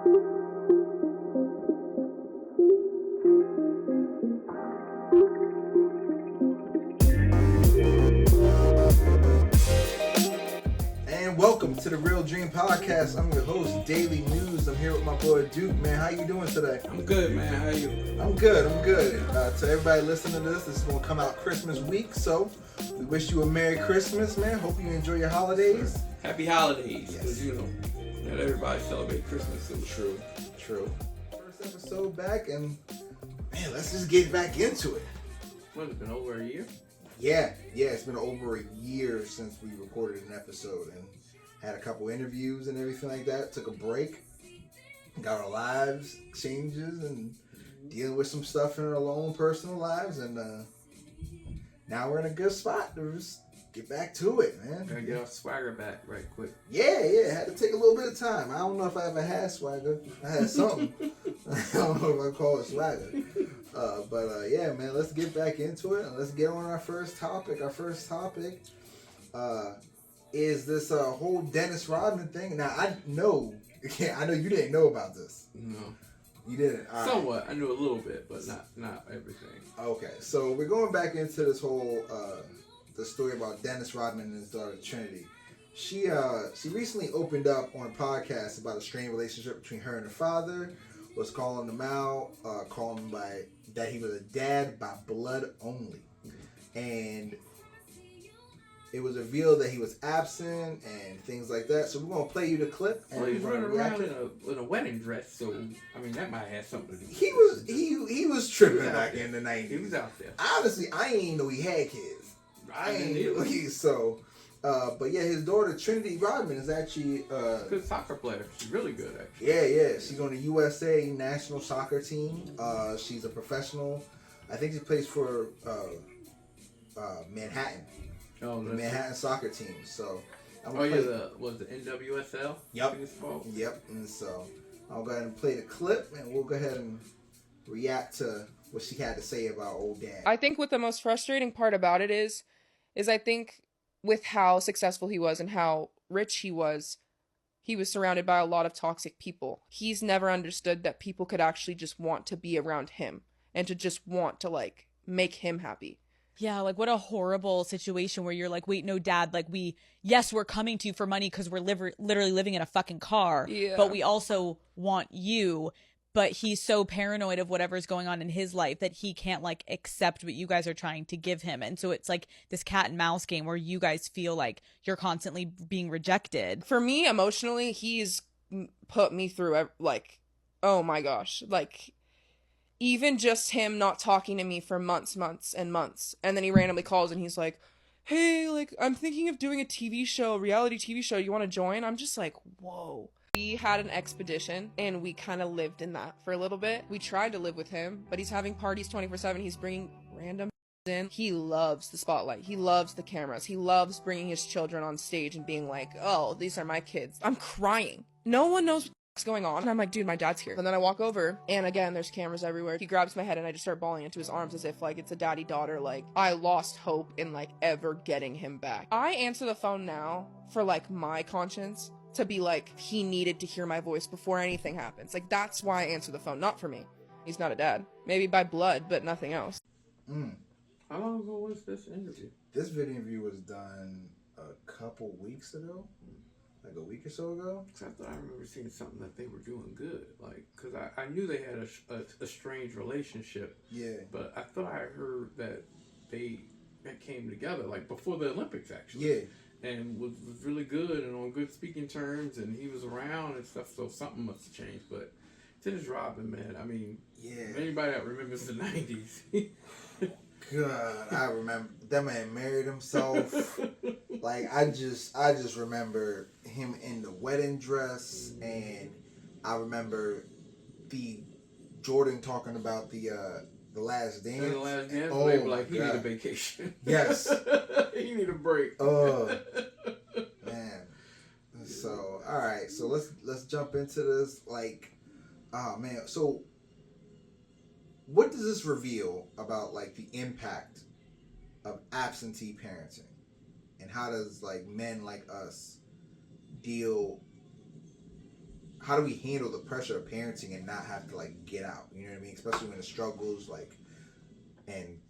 And welcome to the Real Dream Podcast. I'm your host, Daily News. I'm here with my boy Duke. Man, how you doing today? I'm good, man. How are you? I'm good. To everybody listening to this is going to come out Christmas week, so we wish you a Merry Christmas, man. Hope you enjoy your holidays. Happy holidays. Yes. Because, not everybody celebrate Christmas. So True. First episode back, and man, let's just get back into it. What, it's been over a year? Yeah, it's been over a year since we recorded an episode and had a couple interviews and everything like that. Took a break, got our lives changes and dealing with some stuff in our own personal lives, and now we're in a good spot to just get back to it, man. Gotta get off swagger back right quick. Yeah, had to take a little bit of time. I don't know if I ever had swagger. I had something. I don't know if I call it swagger. Yeah, man, let's get back into it and let's get on our first topic. Our first topic is this whole Dennis Rodman thing. Now, I know you didn't know about this. No. You didn't? All somewhat. Right. I knew a little bit, but not everything. Okay, so we're going back into this whole the story about Dennis Rodman and his daughter Trinity. She recently opened up on a podcast about a strained relationship between her and her father. Was calling him out, calling him by that he was a dad by blood only, and it was revealed that he was absent and things like that. So we're gonna play you the clip. Well, he was running around in a wedding dress, so I mean that might have something to do. He was tripping back in the 90s. He was out there. Honestly, I ain't even know he had kids. I ain't know so. But yeah, his daughter Trinity Rodman is actually good soccer player. She's really good, actually. Yeah. She's on the USA national soccer team. She's a professional. I think she plays for Manhattan. Oh, the Manhattan soccer team. So. The NWSL? Yep. And so I'll go ahead and play the clip, and we'll go ahead and react to what she had to say about old dad. I think what the most frustrating part about it is I think with how successful he was and how rich he was surrounded by a lot of toxic people. He's never understood that people could actually just want to be around him and to just want to, like, make him happy. Yeah, like, what a horrible situation where you're like, wait, no, Dad, like, we're coming to you for money because we're literally living in a fucking car, but we also want you. But he's so paranoid of whatever's going on in his life that he can't, like, accept what you guys are trying to give him. And so it's like this cat and mouse game where you guys feel like you're constantly being rejected. For me, emotionally, he's put me through, like, oh my gosh. Like, even just him not talking to me for months and months. And then he randomly calls and he's like, hey, like, I'm thinking of doing a reality TV show. You want to join? I'm just like, whoa. We had an expedition, and we kind of lived in that for a little bit. We tried to live with him, but he's having parties 24/7. He's bringing random in. He loves the spotlight. He loves the cameras. He loves bringing his children on stage and being like, oh, these are my kids. I'm crying. No one knows what's going on. And I'm like, dude, my dad's here. And then I walk over, and again, there's cameras everywhere. He grabs my head, and I just start bawling into his arms as if, like, it's a daddy-daughter. Like, I lost hope in, like, ever getting him back. I answer the phone now for, like, my conscience. To be like, he needed to hear my voice before anything happens. Like, that's why I answer the phone, not for me. He's not a dad. Maybe by blood, but nothing else. How long ago was this interview? This video interview was done a couple weeks ago. Like a week or so ago. Cause I thought I remember seeing something that they were doing good. Like, cause I knew they had a strange relationship. Yeah. But I thought I heard that they came together, like, before the Olympics, actually. Yeah. And was really good and on good speaking terms, and he was around and stuff, so something must have changed. But Dennis Rodman, man, I mean, anybody that remembers the 90s. God, I remember that man married himself. Like, I just remember him in the wedding dress, and I remember the Jordan talking about the Last Dance. And the Last Dance, oh, they were like, he need a vacation. Yes. He need a break. Oh, man. So, all right. So let's jump into this. Like, oh man. So, what does this reveal about, like, the impact of absentee parenting, and how does, like, men like us deal how do we handle the pressure of parenting and not have to like get out? You know what I mean? Especially when the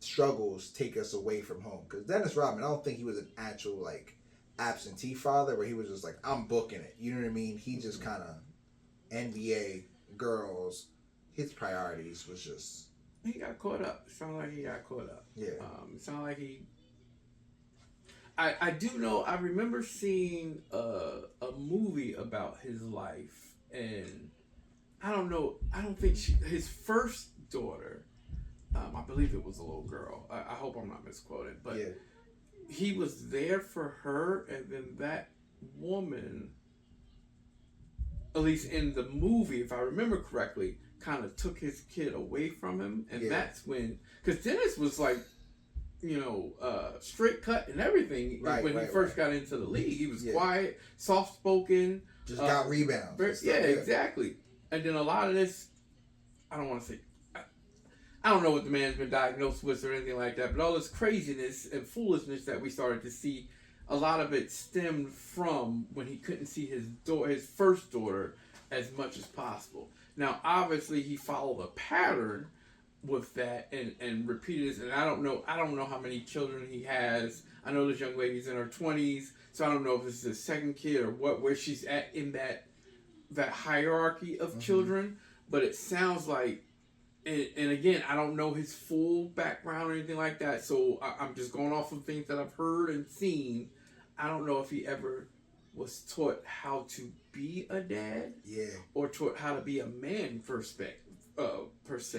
struggles take us away from home. Because Dennis Rodman, I don't think he was an actual like absentee father where he was just like, I'm booking it. You know what I mean? He just kind of NBA girls. His priorities was just. He got caught up. It sounded like he got caught up. Yeah. It sounded like he. I do know. I remember seeing a movie about his life, and I don't know. I don't think his first daughter. I believe it was a little girl. I hope I'm not misquoted, but yeah. He was there for her, and then that woman, at least in the movie, if I remember correctly, kind of took his kid away from him, and that's when, because Dennis was like, straight cut and everything when he first got into the league. He was quiet, soft spoken, just got rebounds. Exactly. And then a lot of this, I don't want to say. I don't know what the man's been diagnosed with or anything like that, but all this craziness and foolishness that we started to see, a lot of it stemmed from when he couldn't see his first daughter as much as possible. Now, obviously, he followed a pattern with that and repeated this. And I don't know how many children he has. I know this young lady's in her 20s, so I don't know if this is his second kid or where she's at in that hierarchy of children. But it sounds like. And again, I don't know his full background or anything like that, so I'm just going off of things that I've heard and seen. I don't know if he ever was taught how to be a dad, or taught how to be a man per se, because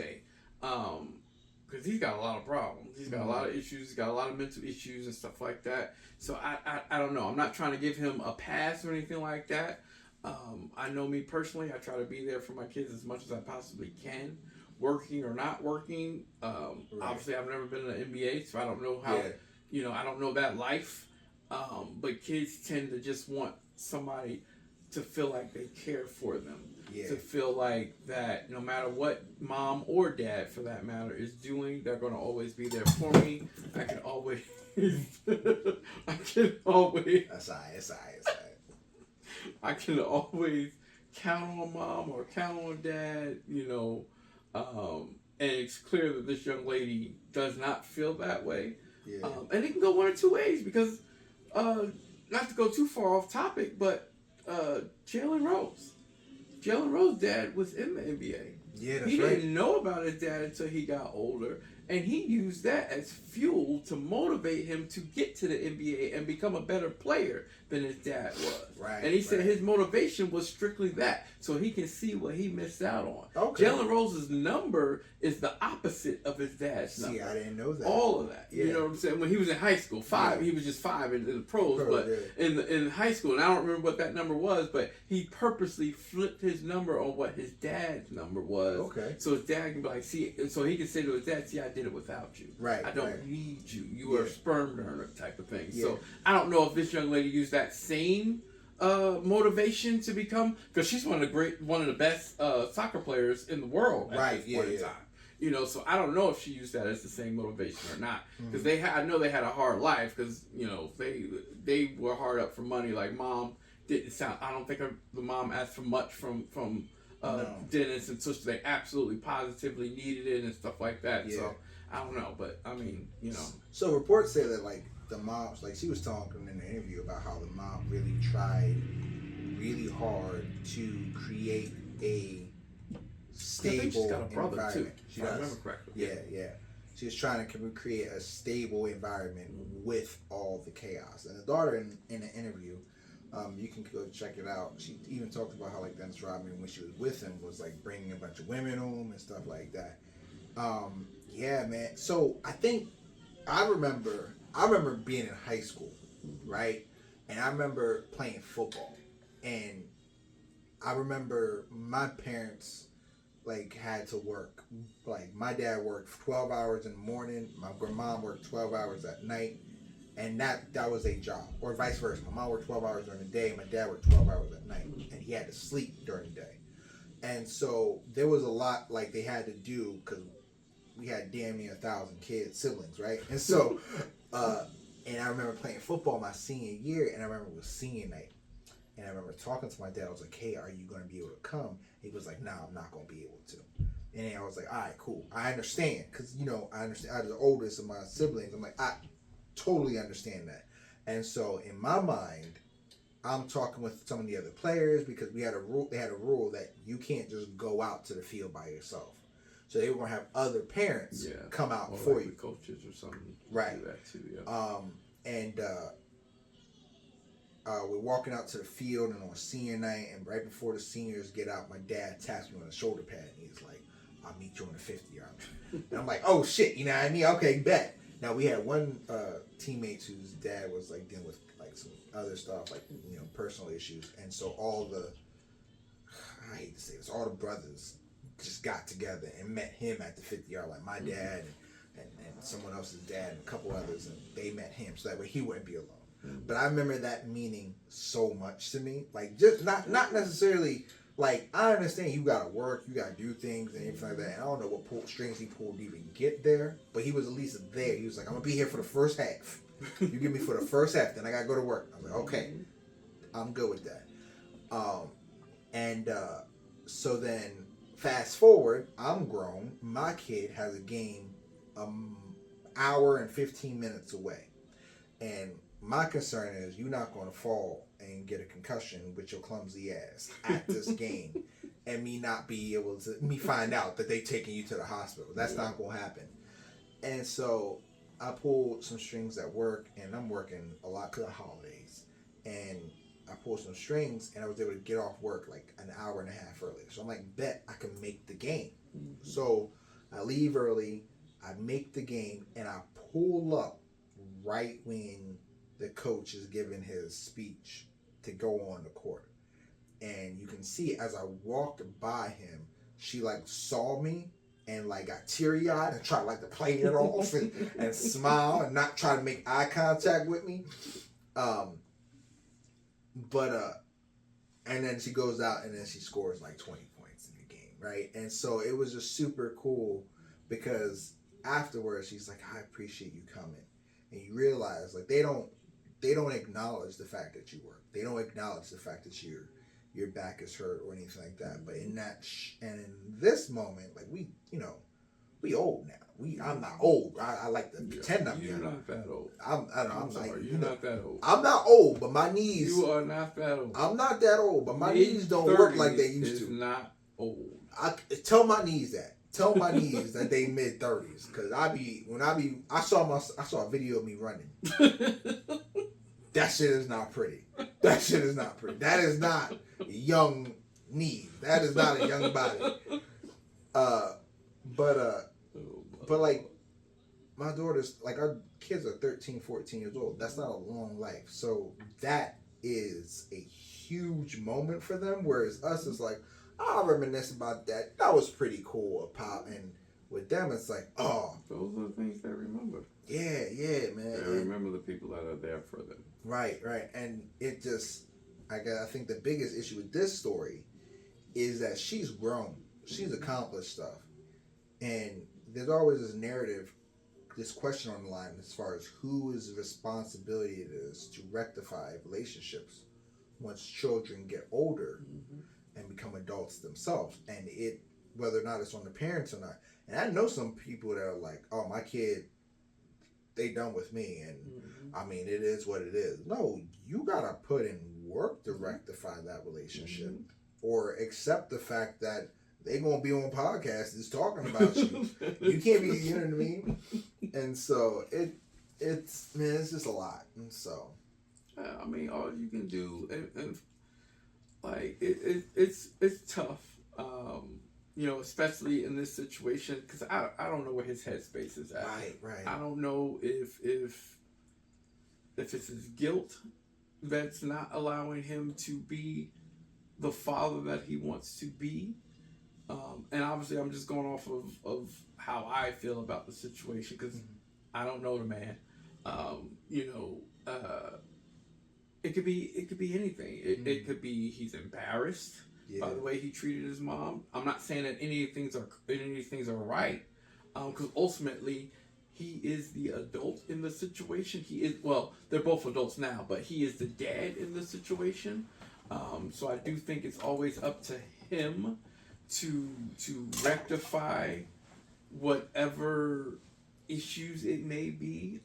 he's got a lot of problems. He's got a lot of issues. He's got a lot of mental issues and stuff like that. So I don't know. I'm not trying to give him a pass or anything like that. I know me personally. I try to be there for my kids as much as I possibly can. Working or not working, obviously I've never been in the NBA, so I don't know how, I don't know that life. But kids tend to just want somebody to feel like they care for them, to feel like that no matter what mom or dad, for that matter, is doing, they're going to always be there for me. I can always, I can always count on mom or count on dad, and it's clear that this young lady does not feel that way. And it can go one or two ways because, not to go too far off topic, but Jalen Rose's dad was in the NBA. Yeah, that's he didn't know about his dad until he got older, and he used that as fuel to motivate him to get to the NBA and become a better player than his dad was. Right. And he said his motivation was strictly that, so he can see what he missed out on. Okay. Jalen Rose's number is the opposite of his dad's number. See, I didn't know that. All of that. Yeah. You know what I'm saying? When he was in high school, he was just 5 in the pros, but in high school, and I don't remember what that number was, but he purposely flipped his number on what his dad's number was. Okay. So his dad can be like, see, so he can say to his dad, see, I did it without you. Right. I don't need you. You are a sperm donor type of thing. So I don't know if this young lady used that same motivation to become, because she's one of the best soccer players in the world at this point in time. So I don't know if she used that as the same motivation or not, because I know they had a hard life, because they were hard up for money. Like mom didn't sound. I don't think the mom asked for much from Dennis, and so they absolutely positively needed it and stuff like that. Yeah. So I don't know, but I mean, So reports say that like the mom, like she was talking in the interview about how the mom really tried really hard to create a stable she's got a brother environment. Too, if I remember correctly. Yeah. She was trying to create a stable environment with all the chaos. And the daughter in the interview, you can go check it out. She even talked about how like Dennis Rodman, when she was with him, was like bringing a bunch of women home and stuff like that. Yeah, man. So I remember being in high school, right? And I remember playing football, and I remember my parents like had to work. Like my dad worked 12 hours in the morning, my mom worked 12 hours at night, and that was a job, or vice versa. My mom worked 12 hours during the day, my dad worked 12 hours at night, and he had to sleep during the day. And so there was a lot like they had to do, because we had damn near 1,000 siblings, right? And so, and I remember playing football my senior year, and I remember it was senior night. And I remember talking to my dad. I was like, hey, are you going to be able to come? He was like, nah, I'm not going to be able to. And I was like, all right, cool. I understand. Because, I understand. I was the oldest of my siblings. I'm like, I totally understand that. And so in my mind, I'm talking with some of the other players because we had a rule. They had a rule that you can't just go out to the field by yourself. So they were going to have other parents come out for like you. The coaches or something. Right. Do that too, yeah. We're walking out to the field and on senior night, and right before the seniors get out, my dad taps me on the shoulder pad, and he's like, I'll meet you on the 50-yard line. And I'm like, oh shit, you know what I mean? Okay, bet. Now we had one teammate whose dad was like dealing with like some other stuff, like, personal issues. And so I hate to say this, all the brothers just got together and met him at the 50-yard line. My dad and someone else's dad and a couple others, and they met him so that way he wouldn't be alone. But I remember that meaning so much to me. Like, just not necessarily, like, I understand you gotta work, you gotta do things and everything like that. And I don't know what strings he pulled to even get there, but he was at least there. He was like, I'm gonna be here for the first half. You give me for the first half, then I gotta go to work. I was like, okay, I'm good with that. So then fast forward, I'm grown. My kid has a game hour and 15 minutes away. And my concern is you're not going to fall and get a concussion with your clumsy ass at this game and me not be able to, find out that they taking you to the hospital. That's not going to happen. And so I pulled some strings at work, and I'm working a lot because of holidays. And I pulled some strings, and I was able to get off work like an hour and a half early. So I'm like, bet I can make the game. Mm-hmm. So I leave early, I make the game, and I pull up right when the coach is giving his speech to go on the court. And you can see as I walked by him, she like saw me and like got teary-eyed and tried like to play it off and smile and not try to make eye contact with me. And then she goes out and then she scores like 20 points in the game, right? And so it was just super cool because afterwards she's like, I appreciate you coming. And you realize like they don't acknowledge the fact that you work. They don't acknowledge the fact that your back is hurt or anything like that. But in that and in this moment, like we old now. I'm not old. I like to pretend I'm young. You're not that old. I'm sorry, like, you're not that old. I'm not old, but my knees. You are not that old. I'm not that old, but my knees don't work like they used to. Not old. Tell my knees that. Tell my knees that they mid-30s, cause I saw a video of me running. That shit is not pretty. That shit is not pretty. That is not young knees. That is not a young body. But like my daughter's like our kids are 13, 14 years old. That's not a long life. So that is a huge moment for them. Whereas us is like, I'll reminisce about that. That was pretty cool, Pop. And with them, it's like, oh. Those are the things they remember. Yeah, man. They remember the people that are there for them. Right. And it just, I think the biggest issue with this story is that she's grown. She's accomplished stuff. And there's always this narrative, this question on the line as far as whose responsibility it is to rectify relationships once children get older. Mm-hmm. And become adults themselves, and whether or not it's on the parents or not. And I know some people that are like, "Oh, my kid, they done with me," and I mean, it is what it is. No, you gotta put in work to rectify that relationship, or accept the fact that they gonna be on podcasts is talking about you. You can't be, you know what I mean? And so it's just a lot, and so. I mean, all you can do, and like it's tough, especially in this situation because I don't know where his headspace is at. Right. I don't know if it's his guilt that's not allowing him to be the father that he wants to be, and obviously I'm just going off of how I feel about the situation because I don't know the man. It could be anything. It could be he's embarrassed by the way he treated his mom. I'm not saying that any of things are right, because ultimately he is the adult in the situation. They're both adults now, but he is the dad in the situation. So I do think it's always up to him to rectify whatever issues it may be.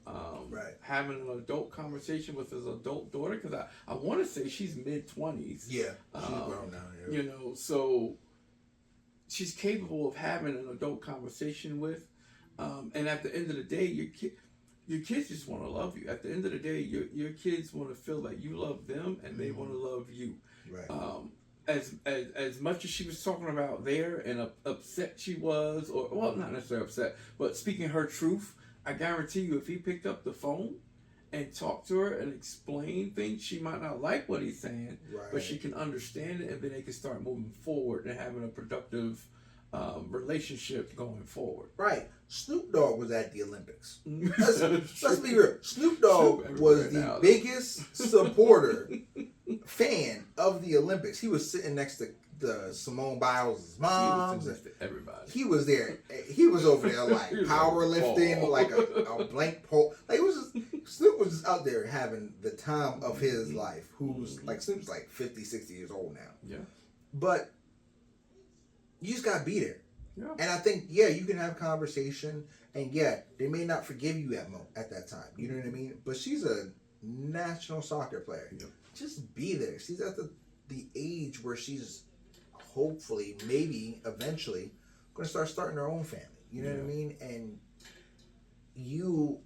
Having an adult conversation with his adult daughter, because I want to say she's mid-20s. Yeah, she's grown now. Yeah. You know, so she's capable of having an adult conversation with. And at the end of the day, your kids just want to love you. At the end of the day, your kids want to feel like you love them and they want to love you. Right. As much as she was talking about there and upset she was, or well, not necessarily upset, but speaking her truth, I guarantee you, if he picked up the phone and talked to her and explained things, she might not like what he's saying, but she can understand it, and then they can start moving forward and having a productive relationship going forward. Right. Snoop Dogg was at the Olympics. Let's be real. Snoop Dogg was the biggest supporter, fan of the Olympics. He was sitting next to Simone Biles' mom. Everybody. He was there. He was over there like powerlifting, like a blank pole. Like it was just, Snoop was just out there having the time of his life. Who's like Snoop's like 50, 60 years old now. Yeah. But you just gotta be there. Yeah. And I think, you can have conversation, and they may not forgive you at that time. You know what I mean? But she's a national soccer player. Yep. Just be there. She's at the age where she's hopefully, maybe, eventually, going to starting her own family. You know what I mean? And you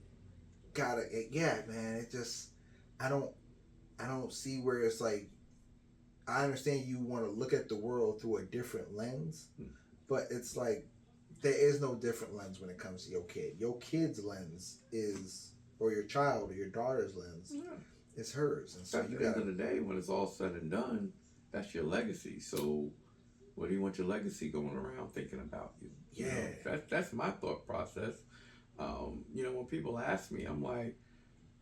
gotta, man. It just, I don't see where it's like. I understand you want to look at the world through a different lens, but it's like there is no different lens when it comes to your kid. Your kid's lens is, or your child or your daughter's lens, is hers. And so at the end of the day, when it's all said and done, that's your legacy. So, what do you want your legacy going around thinking about you? Yeah, you know, that's my thought process. You know, when people ask me, I'm like,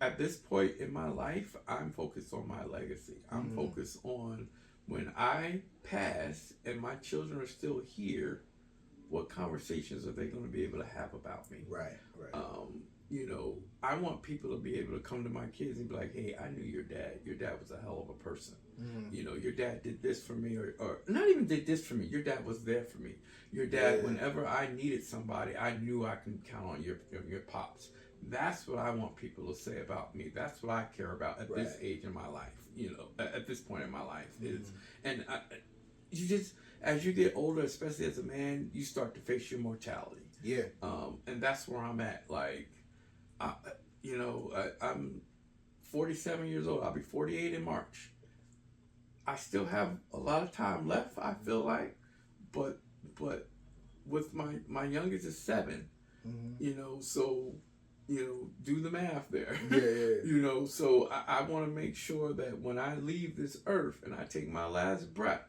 at this point in my life, I'm focused on my legacy. I'm focused on when I pass and my children are still here, what conversations are they going to be able to have about me? Right. You know, I want people to be able to come to my kids and be like, hey, I knew your dad. Your dad was a hell of a person. You know, your dad did this for me, or not even did this for me. Your dad was there for me. Your dad, whenever I needed somebody, I knew I could count on your pops. That's what I want people to say about me. That's what I care about at this age in my life. You know, at this point in my life is, and you just, as you get older, especially as a man, you start to face your mortality. Yeah. And that's where I'm at. Like, I'm 47 years old. I'll be 48 in March. I still have a lot of time left, I feel like, but with my youngest is 7, you know, so, you know, do the math there. Yeah. You know, so I want to make sure that when I leave this earth and I take my last breath,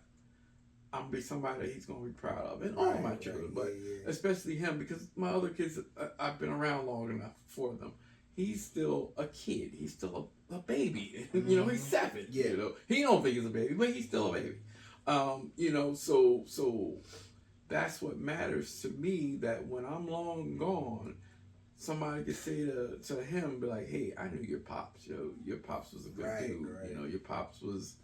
I'm going to be somebody that he's going to be proud of. And all of my children, but especially him, because my other kids, I've been around long enough for them. He's still a kid. He's still a baby. You know, he's 7. Yeah. You know, he don't think he's a baby, but he's still a baby. You know, so that's what matters to me, that when I'm long gone, somebody could say to him, be like, hey, I knew your pops, yo. Your pops was a good dude. Right. You know, your pops was,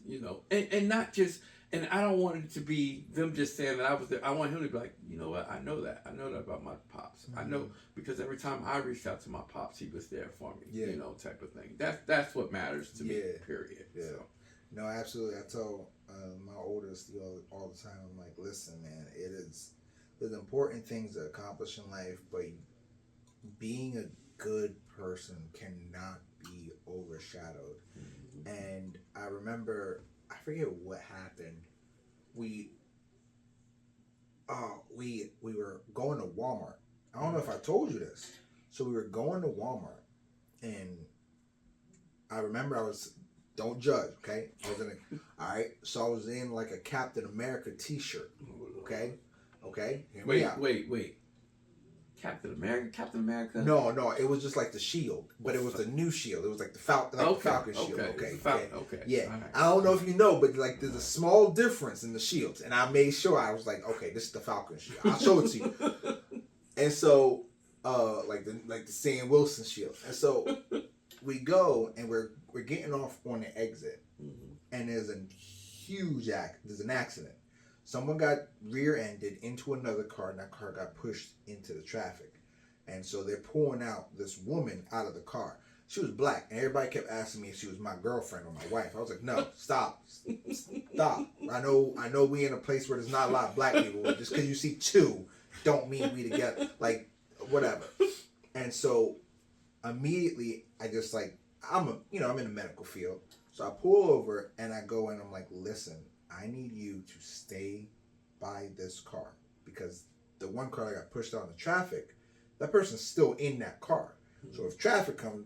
you know, and not just, and I don't want it to be them just saying that I was there. I want him to be like, you know what? I know that about my pops. I know, because every time I reached out to my pops, he was there for me, you know, type of thing. That's what matters to me, period. Yeah. So. No, absolutely. I tell my oldest all the time, I'm like, listen, man, there's important things to accomplish in life, but being a good person cannot be overshadowed. And I remember, I forget what happened. We were going to Walmart. I don't know if I told you this. So we were going to Walmart, and I remember don't judge, okay? All right. So I was in like a Captain America t-shirt, okay? Wait. Captain America? No, it was just like the shield, but it was a new shield. It was like the Falcon shield. Okay. Yeah. Right. I don't know if you know, but like there's a small difference in the shields, and I made sure I was like, okay, this is the Falcon shield. I'll show it to you. And so, like the Sam Wilson shield. And so we go, and we're getting off on the exit, and there's an accident. Someone got rear-ended into another car, and that car got pushed into the traffic. And so they're pulling out this woman out of the car. She was black, and everybody kept asking me if she was my girlfriend or my wife. I was like, no, stop. I know we in a place where there's not a lot of black people. Just because you see two, don't mean we together. Like, whatever. And so immediately, I just like, I'm in the medical field. So I pull over, and I go in, I'm like, listen, I need you to stay by this car. Because the one car that got pushed out in the traffic, that person's still in that car. So if traffic comes,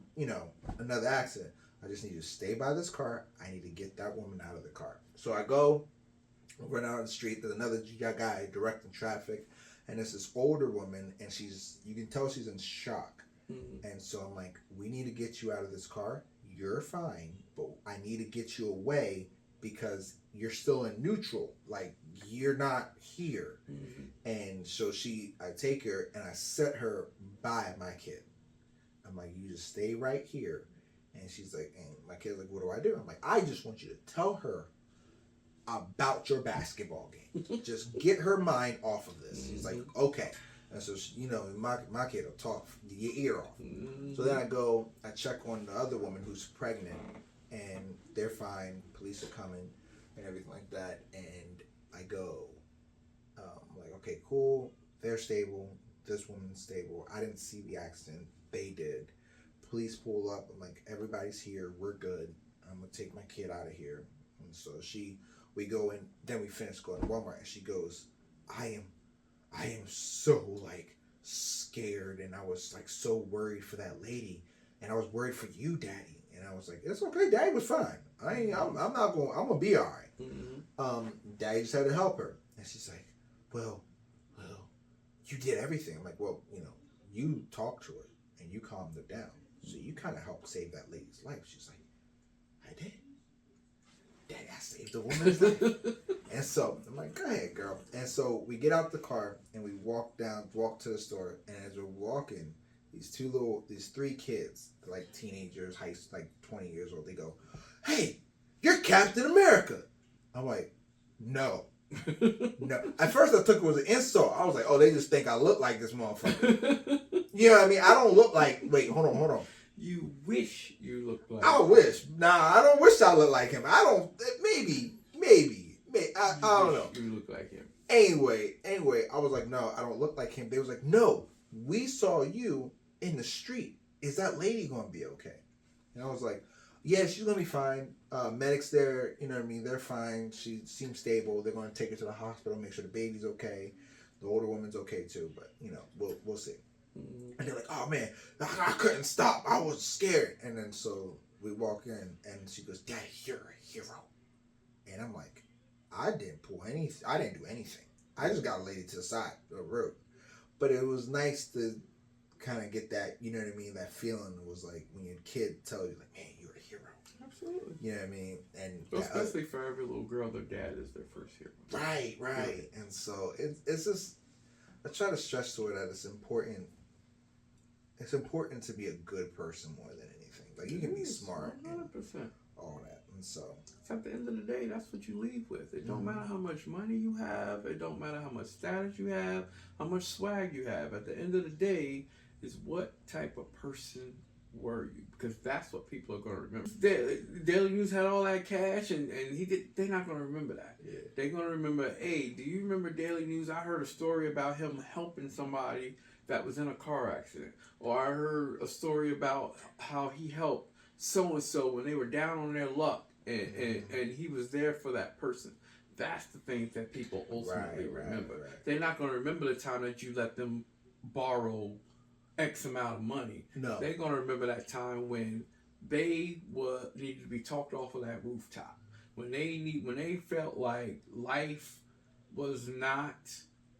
another accident, I just need you to stay by this car. I need to get that woman out of the car. So I go, run out on the street. There's another guy directing traffic. And it's this older woman, and you can tell she's in shock. Mm-hmm. And so I'm like, we need to get you out of this car. You're fine, but I need to get you away because you're still in neutral. Like, you're not here. Mm-hmm. And so I take her, and I set her by my kid. I'm like, you just stay right here. And she's like, and my kid's like, what do I do? I'm like, I just want you to tell her about your basketball game. Just get her mind off of this. She's like, okay. And so, my kid will talk your ear off. Mm-hmm. So then I check on the other woman who's pregnant, and they're fine. Police are coming and everything like that. And I go, like, okay, cool. They're stable. This woman's stable. I didn't see the accident. They did. Police pull up. I'm like, everybody's here. We're good. I'm going to take my kid out of here. And so we go in, then we finish going to Walmart, and she goes, I am so, like, scared, and I was, like, so worried for that lady, and I was worried for you, Daddy. And I was like, it's okay. Daddy was fine. I'm going to be all right. Mm-hmm. Daddy just had to help her. And she's like, well, you did everything. I'm like, well, you talked to her. And you calmed her down. So you kind of helped save that lady's life. She's like, I did. Daddy, I saved the woman's life. And so I'm like, go ahead, girl. And so we get out the car and we walk to the store. And as we're walking, these three kids, like teenagers, like 20 years old, they go, hey, you're Captain America. I'm like, no. No. At first I took it as an insult. I was like, oh, they just think I look like this motherfucker. You know what I mean? I don't look like... Wait, hold on. You wish you looked like... I wish. Nah, I don't wish I looked like him. I don't... Maybe. I don't know. You look like him. Anyway, I was like, no, I don't look like him. They was like, no, we saw you in the street. Is that lady going to be okay? And I was like, yeah, she's going to be fine. Medics there, you know what I mean? They're fine. She seems stable. They're going to take her to the hospital, make sure the baby's okay. The older woman's okay too, but, we'll see. And they're like, oh man, I couldn't stop. I was scared. And then so we walk in and she goes, Daddy, you're a hero. And I'm like, I didn't do anything. I just got a lady to the side of the road. But it was nice to kind of get that, you know what I mean? That feeling was like when your kid tells you, like, man, you're a hero. Absolutely. You know what I mean? And especially for every little girl, their dad is their first hero. Right. Yeah. And so it's just, I try to stress to her that it's important. It's important to be a good person more than anything. Like, you can be smart 100%. And all that. And so... At the end of the day, that's what you leave with. It don't matter how much money you have. It don't matter how much status you have. How much swag you have. At the end of the day, is what type of person were you? Because that's what people are going to remember. Daily News had all that cash, and they're not going to remember that. Yeah. They're going to remember, hey, do you remember Daily News? I heard a story about him helping somebody that was in a car accident. Or I heard a story about how he helped so-and-so when they were down on their luck, and he was there for that person. That's the things that people ultimately remember. Right. They're not going to remember the time that you let them borrow X amount of money. No. They're going to remember that time when they needed to be talked off of that rooftop. When they felt like life was not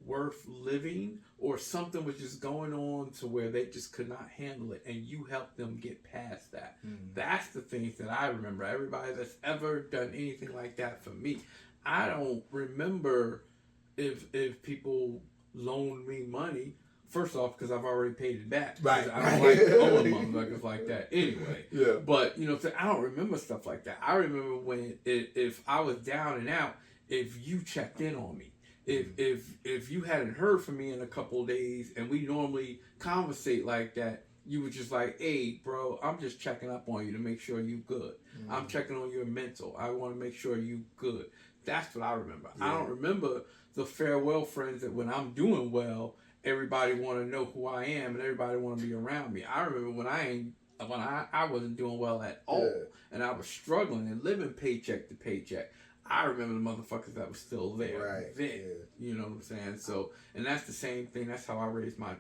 worth living, or something was just going on to where they just could not handle it, and you helped them get past that. Mm-hmm. That's the things that I remember. Everybody that's ever done anything like that for me, I don't remember if people loaned me money. First off, because I've already paid it back. Right. I don't like owing motherfuckers like that anyway. Yeah. But, you know, I don't remember stuff like that. I remember when, if I was down and out, if you checked in on me. If you hadn't heard from me in a couple of days, and we normally conversate like that, you were just like, hey, bro, I'm just checking up on you to make sure you good. Mm-hmm. I'm checking on your mental. I want to make sure you good. That's what I remember. Yeah. I don't remember the farewell friends that when I'm doing well, everybody want to know who I am and everybody want to be around me. I remember when I wasn't doing well at all, and I was struggling and living paycheck to paycheck. I remember the motherfuckers that were still there. Right. You know what I'm saying? So, and that's the same thing. That's how I raise my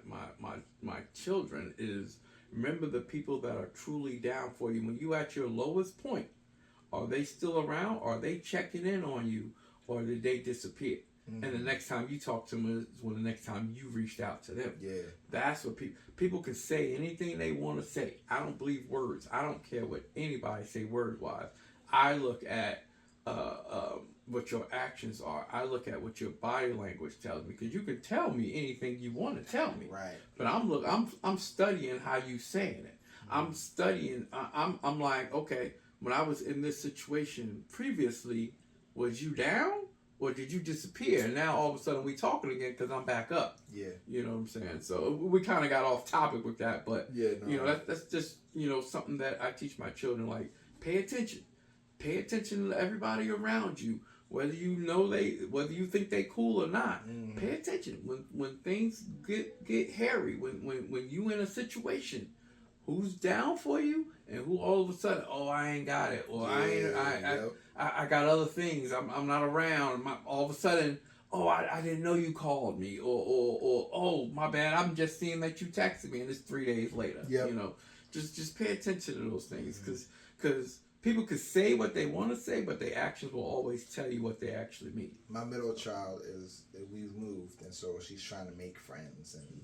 children is remember the people that are truly down for you. When you at your lowest point, are they still around? Are they checking in on you? Or did they disappear? Mm-hmm. And the next time you talk to them is when the next time you reached out to them. Yeah. That's what people can say anything they want to say. I don't believe words. I don't care what anybody say word-wise. I look at what your actions are. I look at what your body language tells me, because you can tell me anything you want to tell me. Right. But I'm studying how you saying it. Mm-hmm. I'm studying. I'm like, okay, when I was in this situation previously, was you down or did you disappear? And now all of a sudden we talking again because I'm back up. Yeah. You know what I'm saying? So we kind of got off topic with that, but you know that's just something that I teach my children. Like, pay attention. Pay attention to everybody around you, whether whether you think they cool or not. Mm-hmm. Pay attention when things get hairy. When you in a situation, who's down for you and who all of a sudden, oh, I ain't got it, or I got other things. I'm not around. All of a sudden, oh, I didn't know you called me, or oh, my bad. I'm just seeing that you texted me and it's 3 days later. Yep. You know, just pay attention to those things, because people could say what they want to say, but their actions will always tell you what they actually mean. My middle child we've moved, and so she's trying to make friends, and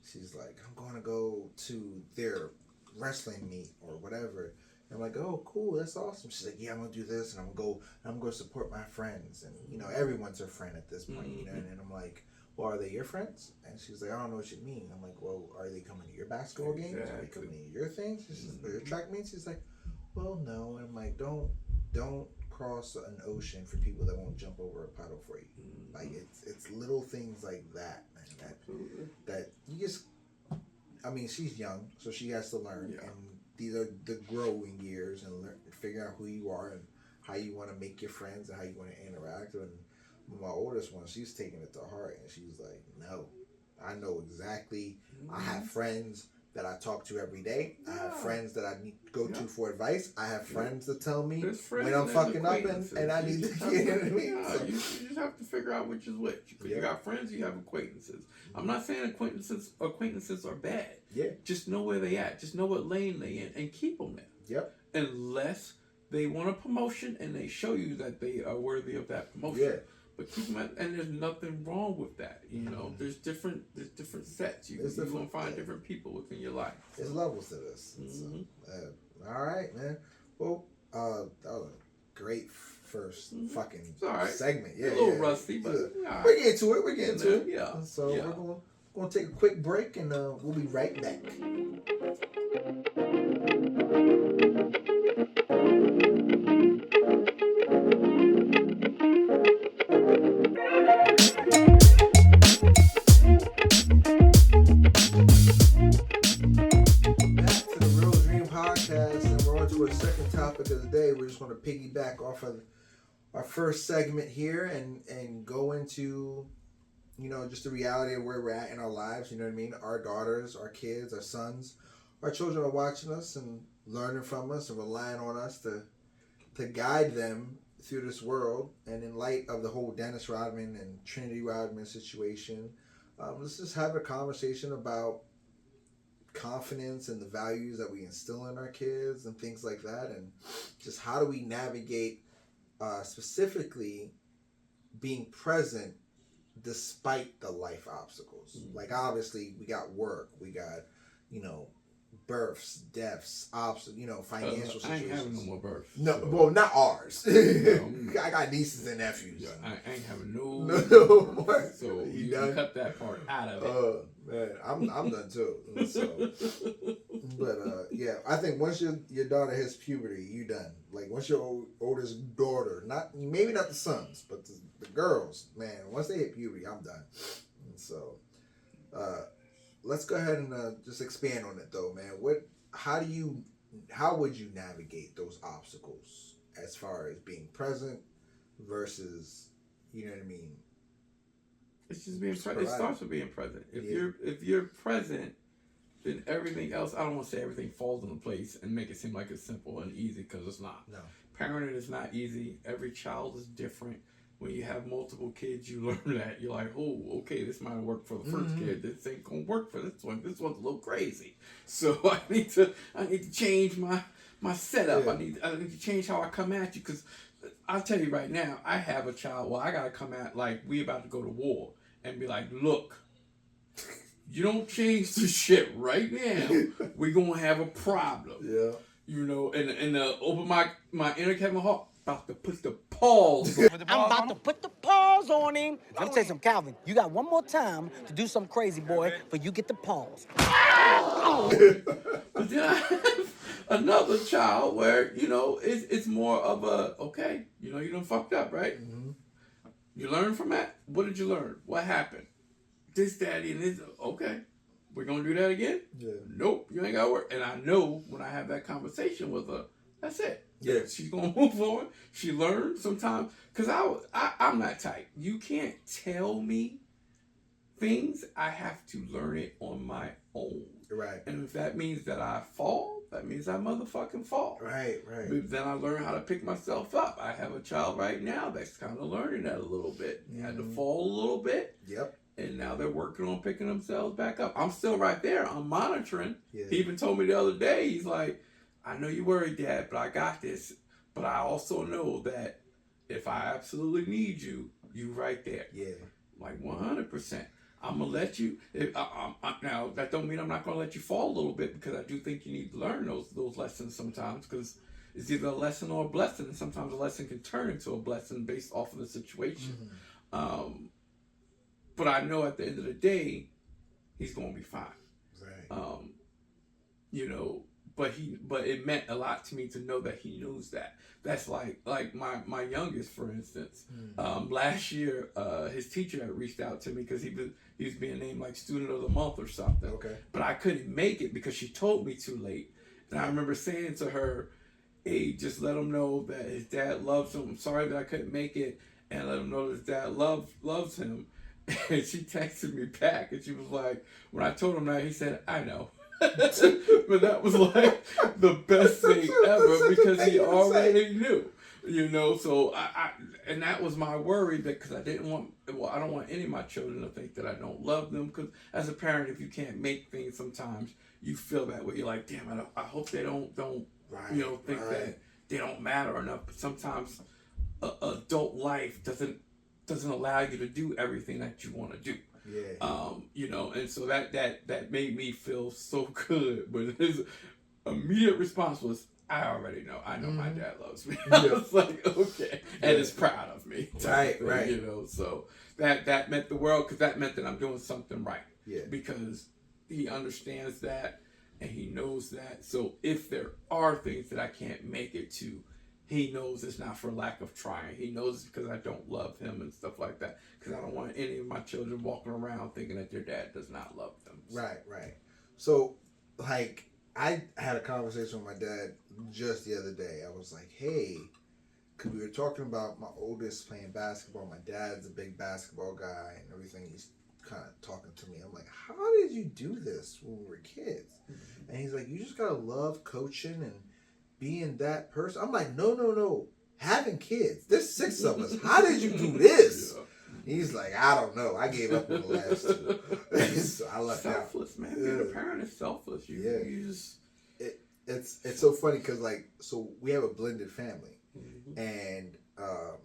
she's like, I'm going to go to their wrestling meet or whatever. And I'm like, oh, cool, that's awesome. She's like, yeah, I'm going to do this, and I'm going to support my friends. And, everyone's her friend at this point, and I'm like, well, are they your friends? And she's like, I don't know what you mean. I'm like, well, are they coming to your basketball games? Are they coming to your things? Your track meets? She's like, well, no. And I'm like, don't cross an ocean for people that won't jump over a puddle for you. Mm-hmm. Like, it's little things like that, man, that you just, I mean, she's young, so she has to learn. Yeah. And these are the growing years, and figure out who you are and how you want to make your friends and how you want to interact. And my oldest one, she's taking it to heart, and she's like, no, I know exactly. Mm-hmm. I have friends that I talk to every day. Yeah. I have friends that I need to go to for advice. I have friends that tell me when I'm fucking up and I need to get in me. You just have to figure out which is which. You got friends, you have acquaintances. I'm not saying acquaintances are bad. Yeah. Just know where they at. Just know what lane they in and keep them there. Yep. Unless they want a promotion and they show you that they are worthy of that promotion. Yeah. But keep them at, and there's nothing wrong with that. There's different sets. You're going to find different people within your life. There's levels to this. All right, man. Well, that was a great first fucking segment. Yeah, a little rusty, but we're getting to it. We're getting to it. Yeah. So we're going to take a quick break, and we'll be right back. Topic of the day. We're just going to piggyback off of our first segment here and go into just the reality of where we're at in our lives. You know what I mean? Our daughters, our kids, our sons, our children are watching us and learning from us and relying on us to guide them through this world. And in light of the whole Dennis Rodman and Trinity Rodman situation, let's just have a conversation about confidence and the values that we instill in our kids and things like that, and just how do we navigate specifically being present despite the life obstacles. Like, obviously we got work, we got births, deaths, financial situations. I ain't having no more births. No, so. Well, not ours. I got nieces and nephews. Yeah, I ain't having no more. So You cut that part out of it. Man, I'm done too. So, but yeah, I think once your daughter hits puberty, you done. Like once your oldest daughter, maybe not the sons, but the girls, man, once they hit puberty, I'm done. And so, let's go ahead and just expand on it though, man. How would you navigate those obstacles as far as being present versus, you know what I mean? It's just being present. It starts with being present. If you're present, then everything else, I don't want to say everything falls into place and make it seem like it's simple and easy, because it's not. No. Parenting is not easy. Every child is different. When you have multiple kids, you learn that. You're like, oh, okay, this might work for the first kid. This ain't gonna work for this one. This one's a little crazy. So I need to change my setup. I need to change how I come at you, because I'll tell you right now, I have a child. Well, I gotta come at like we about to go to war and be like, look, you don't change the shit right now, we're gonna have a problem. Yeah. You know, and open my inner Kevin Hart. About to put the paws on. I'm about to put the paws on him. Let me tell you something, Calvin. You got one more time to do something crazy, boy, but you get the paws. But then I have another child where, you know, it's more of a, okay, you know, you done fucked up, right? Mm-hmm. You learn from that? What did you learn? What happened? This, daddy, and this. Okay. We're going to do that again? Yeah. Nope, you ain't got to work. And I know when I have that conversation with her, that's it. Yeah. She's going to move on. She learns sometimes. Because I'm not tight. You can't tell me things. I have to learn it on my own. Right. And if that means that I fall, that means I motherfucking fall. Right. Then I learn how to pick myself up. I have a child right now that's kind of learning that a little bit. Mm-hmm. Had to fall a little bit. Yep. And now they're working on picking themselves back up. I'm still right there. I'm monitoring. Yeah. He even told me the other day, he's like, I know you're worried, Dad, but I got this. But I also know that if I absolutely need you, you right there. Yeah. Like 100%. I'm going to let you. Now, that don't mean I'm not going to let you fall a little bit, because I do think you need to learn those lessons sometimes, because it's either a lesson or a blessing. And sometimes a lesson can turn into a blessing based off of the situation. Mm-hmm. But I know at the end of the day, he's going to be fine. Right. You know, but it meant a lot to me to know that he knows that. That's like my youngest, for instance. Last year, his teacher had reached out to me because he was being named like student of the month or something. Okay. But I couldn't make it because she told me too late. And I remember saying to her, hey, just let him know that his dad loves him. I'm sorry that I couldn't make it, and let him know that his dad loves him. And she texted me back, and she was like, when I told him that, he said, I know. But that was like the best thing ever, because he already knew, you know. So I and that was my worry, because I don't want any of my children to think that I don't love them, because as a parent, if you can't make things, sometimes you feel that way. You're like, damn, I hope they don't right, you know, think that they don't matter enough. But sometimes adult life doesn't allow you to do everything that you want to do. Yeah. You know, and so that made me feel so good. But his immediate response was, I already know. I know my dad loves me. I was like, okay. And is proud of me. Right. You know, so that meant the world, because that meant that I'm doing something right. Yeah. Because he understands that, and he knows that. So if there are things that I can't make it to, he knows it's not for lack of trying. He knows it's because I don't love him and stuff like that. Because I don't want any of my children walking around thinking that their dad does not love them. So. Right. So, like, I had a conversation with my dad just the other day. I was like, hey, because we were talking about my oldest playing basketball. My dad's a big basketball guy and everything. He's kind of talking to me. I'm like, how did you do this when we were kids? Mm-hmm. And he's like, you just got to love coaching and being that person. I'm like, no. Having kids. There's 6 of us. How did you do this? Yeah. He's like, I don't know. I gave up on the last 2. So I left selfless, man. Being a parent is selfless. You just... It's so funny because, like, so we have a blended family. Mm-hmm. And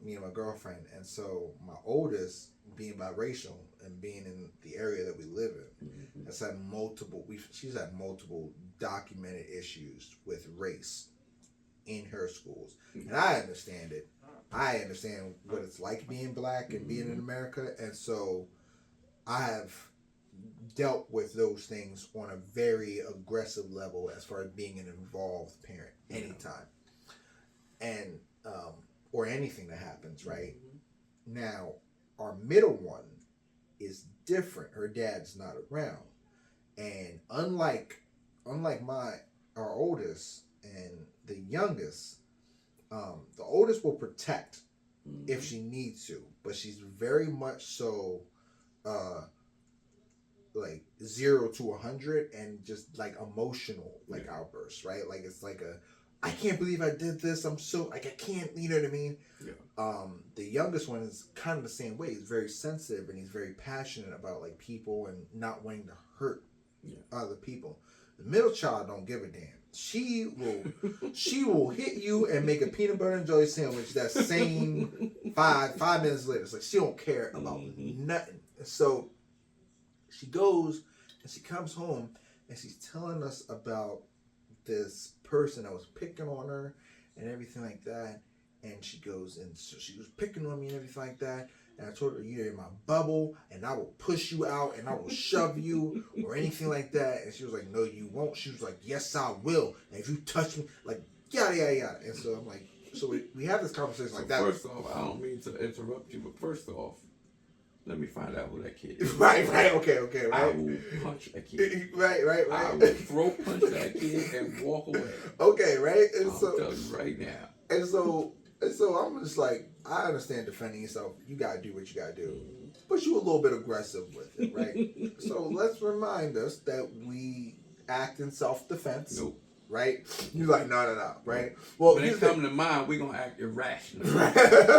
me and my girlfriend. And so my oldest, being biracial and being in the area that we live in, mm-hmm. has had she's had multiple documented issues with race in her schools. And I understand it. I understand what it's like being black and being in America. And so I have dealt with those things on a very aggressive level as far as being an involved parent anytime. And, or anything that happens, right? Mm-hmm. Now, our middle one is different. Her dad's not around. And unlike our oldest and the youngest, the oldest will protect if she needs to, but she's very much so like 0 to 100 and just like emotional outbursts, right? Like it's like I can't believe I did this. I'm so like I can't, you know what I mean? Yeah. The youngest one is kind of the same way. He's very sensitive and he's very passionate about like people and not wanting to hurt other people. The middle child don't give a damn. She will hit you and make a peanut butter and jelly sandwich that same 5 minutes later. It's like she don't care about nothing. So she goes and she comes home and she's telling us about this person that was picking on her and everything like that. And she goes and so she was picking on me and everything like that. And I told her, you're in my bubble and I will push you out and I will shove you or anything like that. And she was like, no, you won't. She was like, yes, I will. And if you touch me, like, yada, yada, yada. And so I'm like, so we have this conversation like that. First off, I don't mean to interrupt you, but first off, let me find out who that kid is. Right, okay, right. I will punch that kid. Right. I will throw punch that kid and walk away. Okay, right? And I'll tell you right now. And so I'm just like, I understand defending yourself. You gotta do what you gotta do. But you a little bit aggressive with it, right? So let's remind us that we act in self-defense. Nope. Right? You're like, no, right? Well, when it comes to mine, we're gonna act irrational.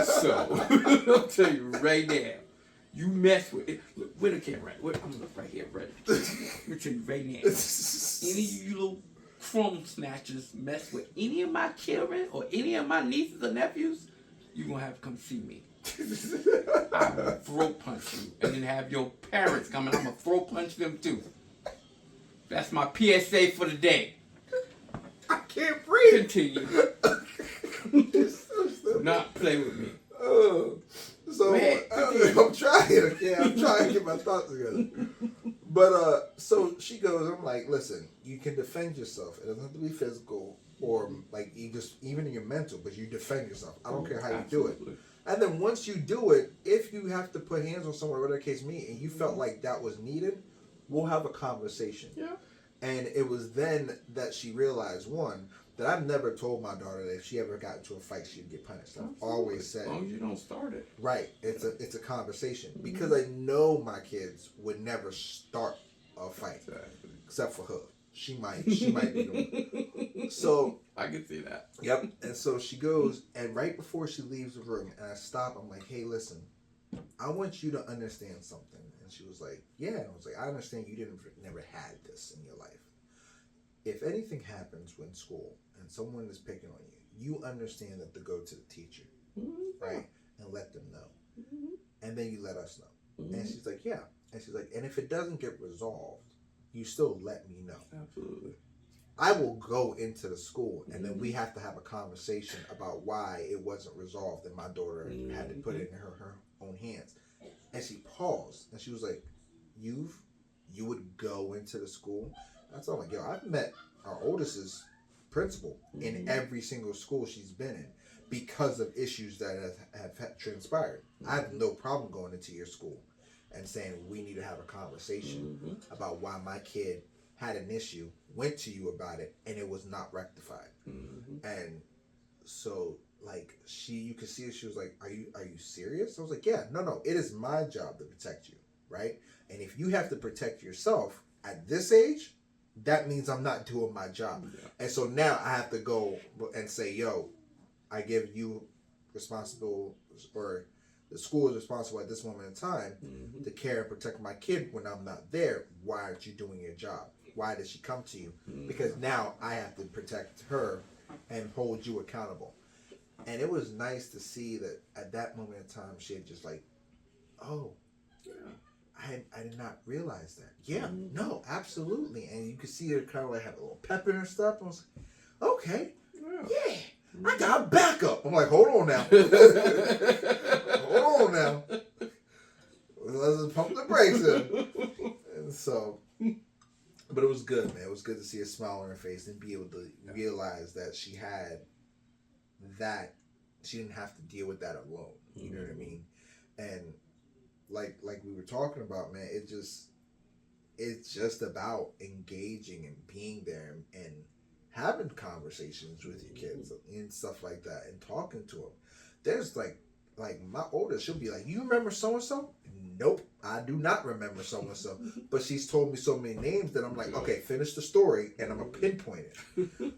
So I'll tell you right now. You mess with it. Look, where the camera at? I'm gonna look right here, right? Let me tell you right now. Any of you little crumb snatchers mess with any of my children or any of my nieces or nephews, you're gonna have to come see me. I will throat punch you and then have your parents come and I'm gonna throat punch them too. That's my PSA for the day. I can't breathe. Continue. Do not play with me. So I'm trying. Yeah, I'm trying to get my thoughts together. But so she goes. I'm like, listen, you can defend yourself. It doesn't have to be physical or like you just even in your mental, but you defend yourself. I don't care how you do it. And then once you do it, if you have to put hands on someone, whatever the case may be, and you felt like that was needed, we'll have a conversation. Yeah. And it was then that she realized that I've never told my daughter that if she ever got into a fight, she'd get punished. I've always said, as long as you don't start it. Right. It's a conversation because I know my kids would never start a fight, except for her. She might be doing it. So I can see that. Yep. And so she goes, and right before she leaves the room, and I stop. I'm like, hey, listen, I want you to understand something. And she was like, yeah. And I was like, I understand you never had this in your life. If anything happens when school and someone is picking on you, you understand that to go to the teacher, right? And let them know. And then you let us know. And she's like, yeah. And she's like, and if it doesn't get resolved, you still let me know. Absolutely. I will go into the school and then we have to have a conversation about why it wasn't resolved and my daughter had to put it in her own hands. And she paused and she was like, you would go into the school? That's all. Like, yo, I've met our oldest's principal in every single school she's been in because of issues that have transpired. I have no problem going into your school and saying we need to have a conversation about why my kid had an issue, went to you about it, and it was not rectified. And so, like, you could see she was like, are you serious? I was like, yeah, no, it is my job to protect you, right? And if you have to protect yourself at this age, that means I'm not doing my job. Yeah. And so now I have to go and say, yo, I give you responsible, or the school is responsible at this moment in time to care and protect my kid when I'm not there. Why aren't you doing your job? Why did she come to you? Because now I have to protect her and hold you accountable. And it was nice to see that at that moment in time, she had just like, oh, yeah. I did not realize that. Yeah, no, absolutely. And you could see her kind of like have a little pep in her stuff. I was like, okay, yeah, I got backup. I'm like, hold on now. Hold on now. let's just pump the brakes in. And so, but it was good, man. It was good to see a smile on her face and be able to realize that she had that. She didn't have to deal with that alone. You know what I mean? And like we were talking about, man, it's just about engaging and being there and having conversations with your kids and stuff like that and talking to them. There's like my oldest, she'll be like, you remember so-and-so? Nope, I do not remember so-and-so. But she's told me so many names that I'm like, okay, finish the story and I'm going to pinpoint it.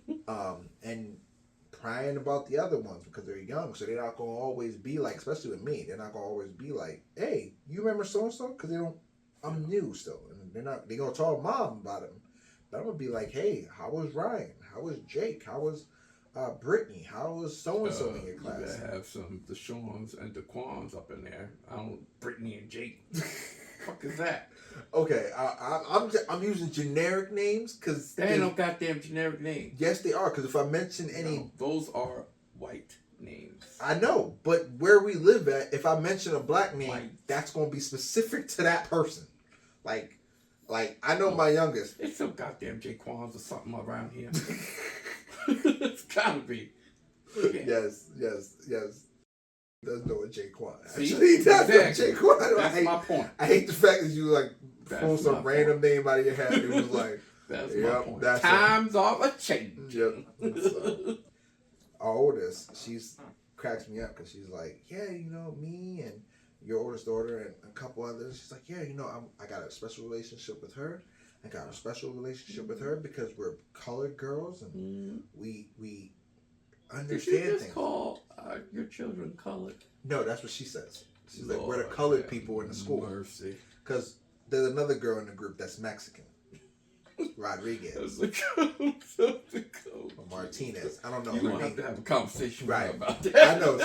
And crying about the other ones because they're young, so they're not going to always be like, especially with me, they're not going to always be like, hey, you remember so-and-so? Because I'm new still. And they're going to tell mom about him. But I'm going to be like, hey, how was Ryan? How was Jake? How was Brittany? How was so-and-so in your class? You gotta have some Deshaun's and Daquans up in there. Brittany and Jake. Fuck is that? Okay, I'm using generic names because they ain't no goddamn generic names. Yes, they are. Because if I mention any, no, those are white names. I know, but where we live at, if I mention a black name, that's going to be specific to that person. Like I know my youngest. It's some goddamn Jaquans or something around here. It's gotta be. Yeah. Yes. Doesn't know what Jaquan. See? Actually, he does know Jaquan. That's my point. I hate the fact that you like pull some random name out of your head. It was like, that's my point. Times are a change. Yep. So, our oldest, she's cracks me up because she's like, yeah, me and your oldest daughter and a couple others. She's like, yeah, I got a special relationship with her. I got a special relationship with her because we're colored girls and we understand Did you just things. Call your children colored? No, that's what she says. She's like, we're the colored people in the school. Mercy. Because there's another girl in the group that's Mexican. Rodriguez. Or Martinez. I don't know. You're going to have to have a conversation with her about that. I know.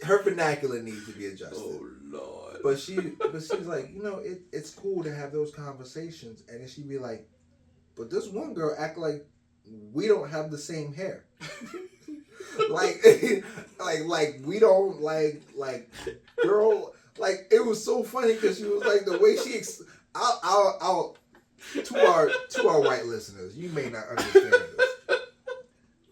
Her vernacular needs to be adjusted. Oh, Lord. But she's like, it's cool to have those conversations. And then she'd be like, but this one girl act like we don't have the same hair. like we don't like girl. Like it was so funny because she was like the way she. I'll to our white listeners, you may not understand this.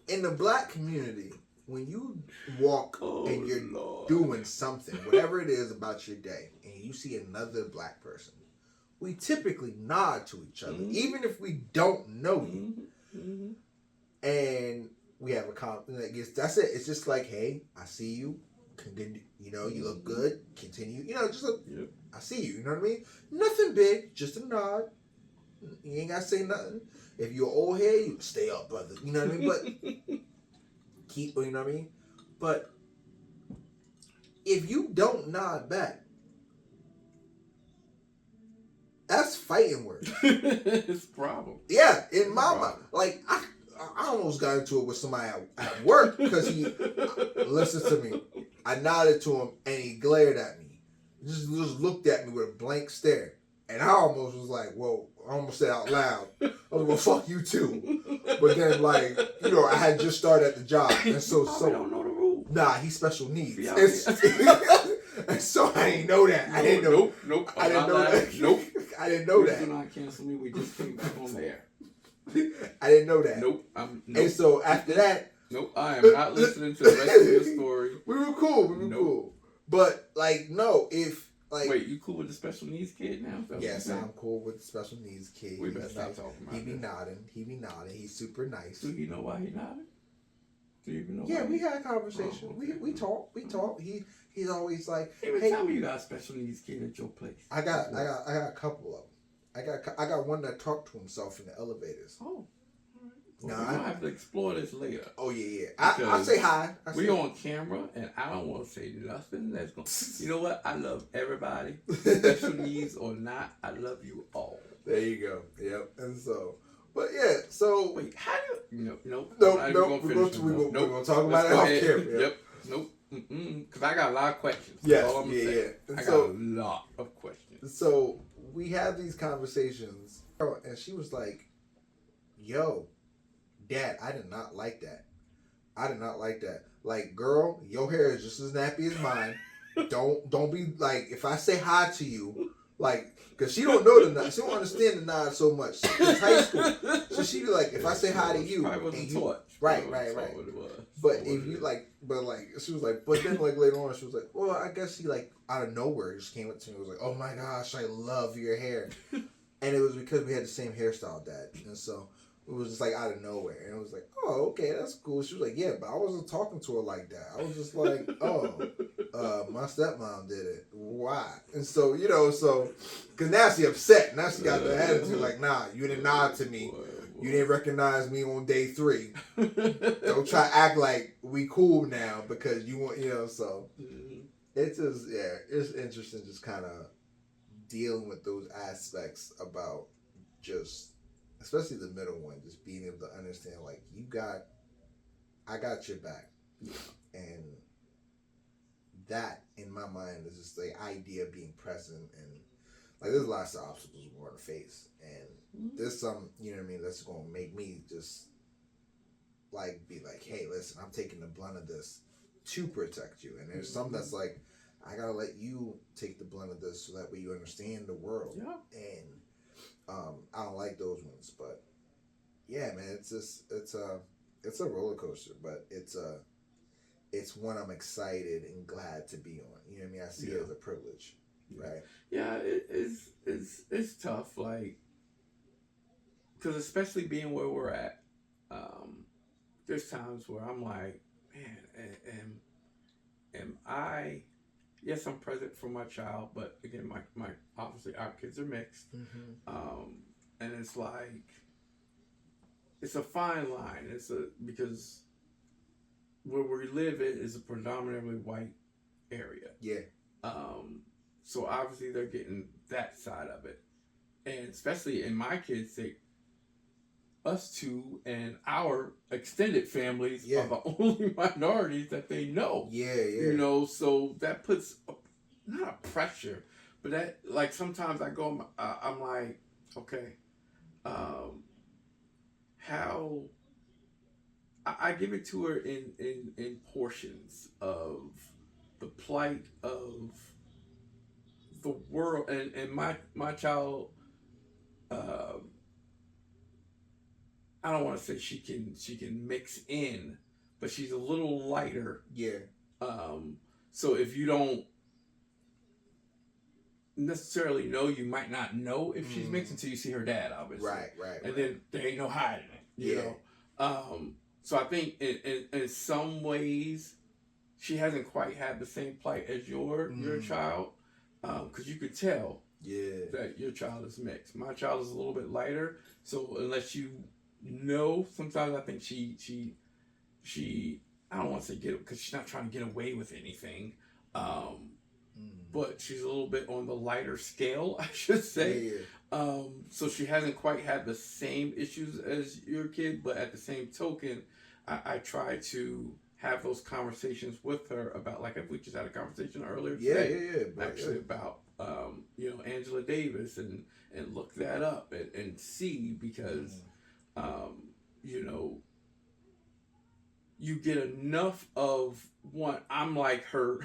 In the black community, when you walk and you're doing something, whatever it is about your day, and you see another black person, we typically nod to each other, even if we don't know you. And we have a conversation. That's it. It's just like, hey, I see you. Continue. You look good. Continue. Just look. Yep. I see you. You know what I mean? Nothing big. Just a nod. You ain't gotta say nothing. If you're old hair, you stay up, brother. You know what I mean? But keep. You know what I mean? But if you don't nod back, that's fighting words. It's a problem. Yeah, in my mind, like I almost got into it with somebody at work because he listens to me. I nodded to him and he glared at me. Just looked at me with a blank stare. And I almost was like, whoa, I almost said out loud, I was like, well, fuck you too. But then I had just started at the job. And so don't know the rules. Nah, he's special needs. Yeah. And so I didn't know that. I didn't know. Nope. I didn't know that. Nope. I didn't know that. Do not cancel me. We just came back on the air. I didn't know that. Nope. And so after that. Nope. I am not listening to the rest of your story. We were cool. Cool. But no, if wait, you cool with the special needs kid now? Yes, I'm cool with the special needs kid. We better stop talking about He be nodding. He's super nice. Do you know why he nodded? Do you even know? Yeah, we had a conversation. Oh, okay. We talk. He's always like, hey, tell me you got a special needs kid at your place. I got a couple of them. I got one that talked to himself in the elevators. Oh. Well, we're gonna have to explore this later. Oh yeah. I'll say hi. We on camera, and I don't want to say nothing that's going. You know what? I love everybody, special needs or not. I love you all. There you go. Yep. And so, but yeah. So wait, how do you? No. We're gonna talk about it off camera. Yep. Nope. Because I got a lot of questions. Yes. All I'm saying. I got a lot of questions. So we have these conversations, and she was like, "Yo, Dad, I did not like that. Like, girl, your hair is just as nappy as mine. don't be like, if I say hi to you, like, because she don't know the nod, she don't understand the nod so much. It's high school, so she be like, if I say hi to you, probably wasn't and you, taught. right. But if you like, she was like, but then like later on, she was like, well, I guess he like out of nowhere just came up to me and was like, oh my gosh, I love your hair, and it was because we had the same hairstyle, Dad, and so. It was just like out of nowhere, and it was like, "Oh, okay, that's cool." She was like, "Yeah, but I wasn't talking to her like that. I was just like, oh, my stepmom did it. Why?" And so, because now she upset. Now she got the attitude like, "Nah, you didn't nod to me. You didn't recognize me on day 3. Don't try to act like we cool now because you want, So it's just, it's interesting, just kind of dealing with those aspects about just. Especially the middle one, just being able to understand, like, I got your back. And that, in my mind, is just the idea of being present. And, like, there's lots of obstacles we're going to face. And there's some, that's going to make me just, like, be like, hey, listen, I'm taking the blunt of this to protect you. And there's some that's like, I got to let you take the blunt of this so that way you understand the world. Yeah. And I don't like those ones, but yeah, man, it's a roller coaster, but it's one I'm excited and glad to be on. You know what I mean? I see it as a privilege, right? Yeah, it's tough, like, because especially being where we're at, there's times where I'm like, man, am I? Yes, I'm present for my child, but again, my obviously our kids are mixed, and it's like it's a fine line. Because where we live is a predominantly white area. Yeah. So obviously they're getting that side of it, and especially in my kids' sake, us two and our extended families are the only minorities that they know. Yeah. So that puts not a pressure, but that, like, sometimes I go, I'm like, okay, how I give it to her in portions of the plight of the world, and my child. I don't want to say she can mix in, but she's a little lighter. Yeah. So if you don't necessarily know, you might not know if she's mixed until you see her dad, obviously. Right. And then there ain't no hiding it, you know. So I think in some ways she hasn't quite had the same plight as your child, because you could tell that your child is mixed. My child is a little bit lighter, so unless you know, sometimes I think she I don't want to say get, because she's not trying to get away with anything, but she's a little bit on the lighter scale, I should say. So she hasn't quite had the same issues as your kid, but at the same token, I try to have those conversations with her about, like, we just had a conversation earlier today, actually about Angela Davis, and look that up and see, because you get enough of one. I'm like her,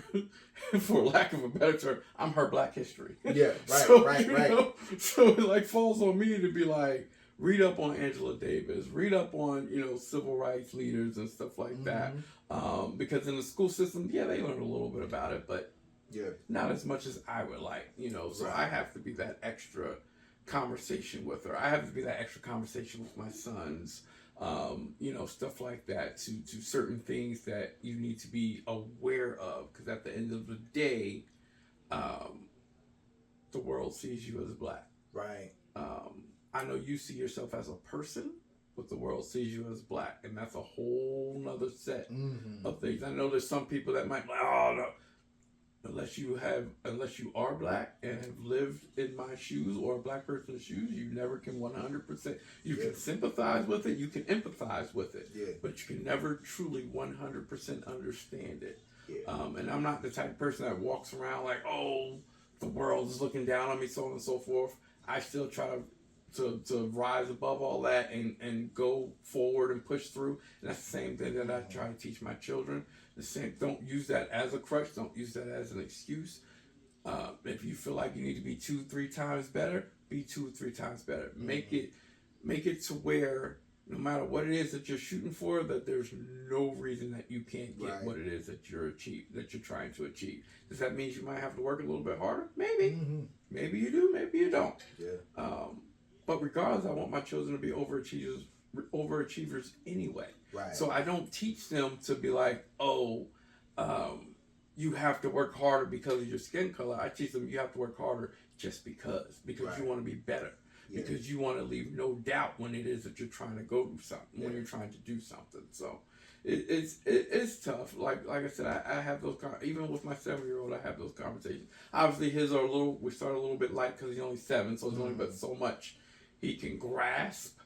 for lack of a better term, I'm her Black history. Yeah, right. So it like falls on me to be like, read up on Angela Davis, read up on civil rights leaders and stuff like that. Because in the school system, they learn a little bit about it, but not as much as I would like. So I have to be that extra conversation with her. I have to be that extra conversation with my sons. Stuff like that, to certain things that you need to be aware of, because at the end of the day, the world sees you as Black. Right. I know you see yourself as a person, but the world sees you as Black, and that's a whole nother set of things. I know there's some people that might be like, oh no, unless you are Black and have lived in my shoes or a Black person's shoes, you never can 100%. You can sympathize with it, you can empathize with it, but you can never truly 100% understand it. And I'm not the type of person that walks around like, oh, the world is looking down on me, so on and so forth. I still try to rise above all that and go forward and push through. And that's the same thing that I try to teach my children, The same. Don't use that as a crutch. Don't use that as an excuse. If you feel like you need to be 2-3 times better, be 2-3 times better. Make it to where no matter what it is that you're shooting for, that there's no reason that you can't get what it is that you're trying to achieve. Does that mean you might have to work a little bit harder? Maybe. Maybe you do, maybe you don't. Yeah. But regardless, I want my children to be overachievers anyway. Right. So I don't teach them to be like, you have to work harder because of your skin color. I teach them you have to work harder just because you want to be better. Yeah. Because you want to leave no doubt when it is that you're trying to go do something, when you're trying to do something. So it's tough. Like I said, I have those, even with my 7-year-old, I have those conversations. Obviously his are we start a little bit light because he's only 7, so there's only but so much he can grasp.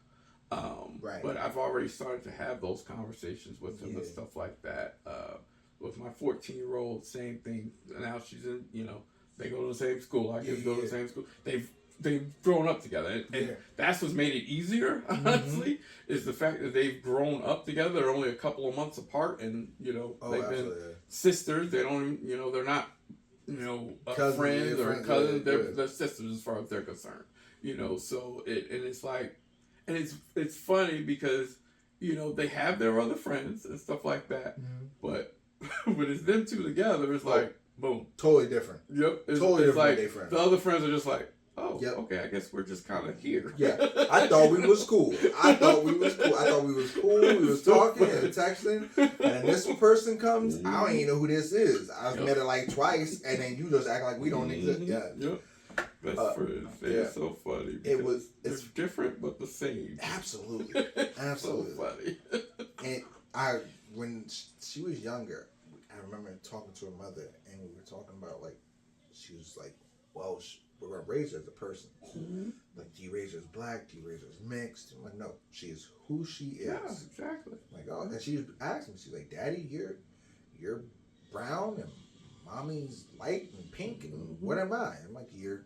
But I've already started to have those conversations with him and stuff like that. With my 14-year-old, same thing. Now she's in, they go to the same school. Our kids go to the same school. They've grown up together, and that's what's made it easier. Honestly, is the fact that they've grown up together. They're only a couple of months apart, and they've been sisters. They don't, they're not, friends or cousins. They're sisters as far as they're concerned. So it's like, and it's funny because they have their other friends and stuff like that, but when it's them two together, it's like boom, totally different. Yep, it's totally like different. The other friends are just like, okay, I guess we're just kind of here. Yeah, I thought we was cool. I thought we was cool. We was talking and texting, and then this person comes. I don't even know who this is. I've met her like twice, and then you just act like we don't exist. Yeah. Yep. Best friends. It's so funny. It's different but the same. Absolutely. So funny. And when she was younger, I remember talking to her mother, and we were talking about she was like, well, we're going to raise her as a person. Like, do you raise her as black? Do you raise her as mixed? I'm like, no, she is who she is. Yeah, exactly. Like, and she asked me, she's like, Daddy, you're brown, and Mommy's light and pink, and what am I? I'm like, your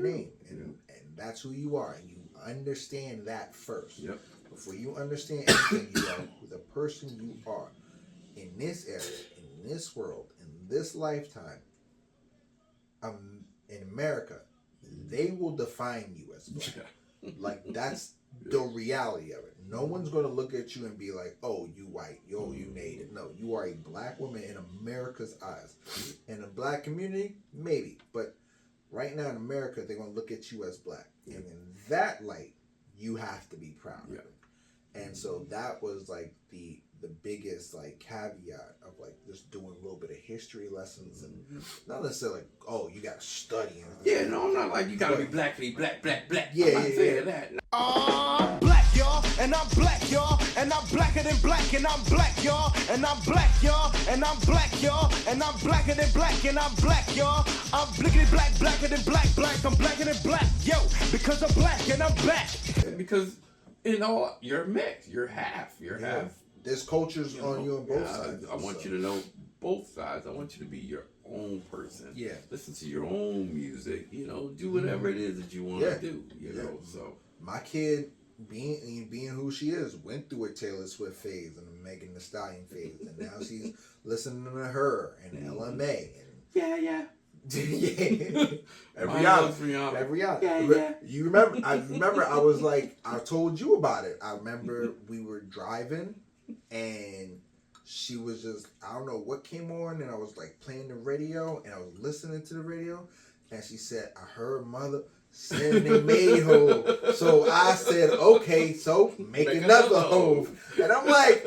name, and that's who you are, and you understand that first. Yep. Before you understand anything, you are the person you are in this area, in this world, in this lifetime. In America, they will define you as black. Like, that's the reality of it. No one's going to look at you and be like, oh, you white, you native. No, you are a black woman in America's eyes. In the black community, maybe. But right now in America, they're going to look at you as black. And in that light, you have to be proud of it. And so that was like the biggest caveat of just doing a little bit of history lessons, and not necessarily you gotta study. No, I'm not like you gotta be blackity black. Yeah, I'm not saying that. I'm black, y'all, and I'm black, y'all, and I'm blacker than black, and I'm black, y'all, and I'm black, y'all, and I'm black, y'all, and I'm blacker than black, and I'm black, y'all. I'm blickety black, blacker than black, I'm blacker than black, yo, because I'm black and I'm back. Because you're mixed, you're half. There's cultures on you on both sides. I want you to know both sides. I want you to be your own person. Yeah. Listen to your own music. Do whatever it is that you want to do. So my kid, being who she is, went through a Taylor Swift phase and a Megan Thee Stallion phase, and now she's listening to her and LMA. And Rihanna. Yeah. You remember? I remember. I was like, I told you about it. I remember we were driving, and she was just, I don't know what came on, and I was playing the radio, and I was listening to the radio, and she said, I heard mother saying they made Hove. So I said, okay, so make another Hove. And I'm like,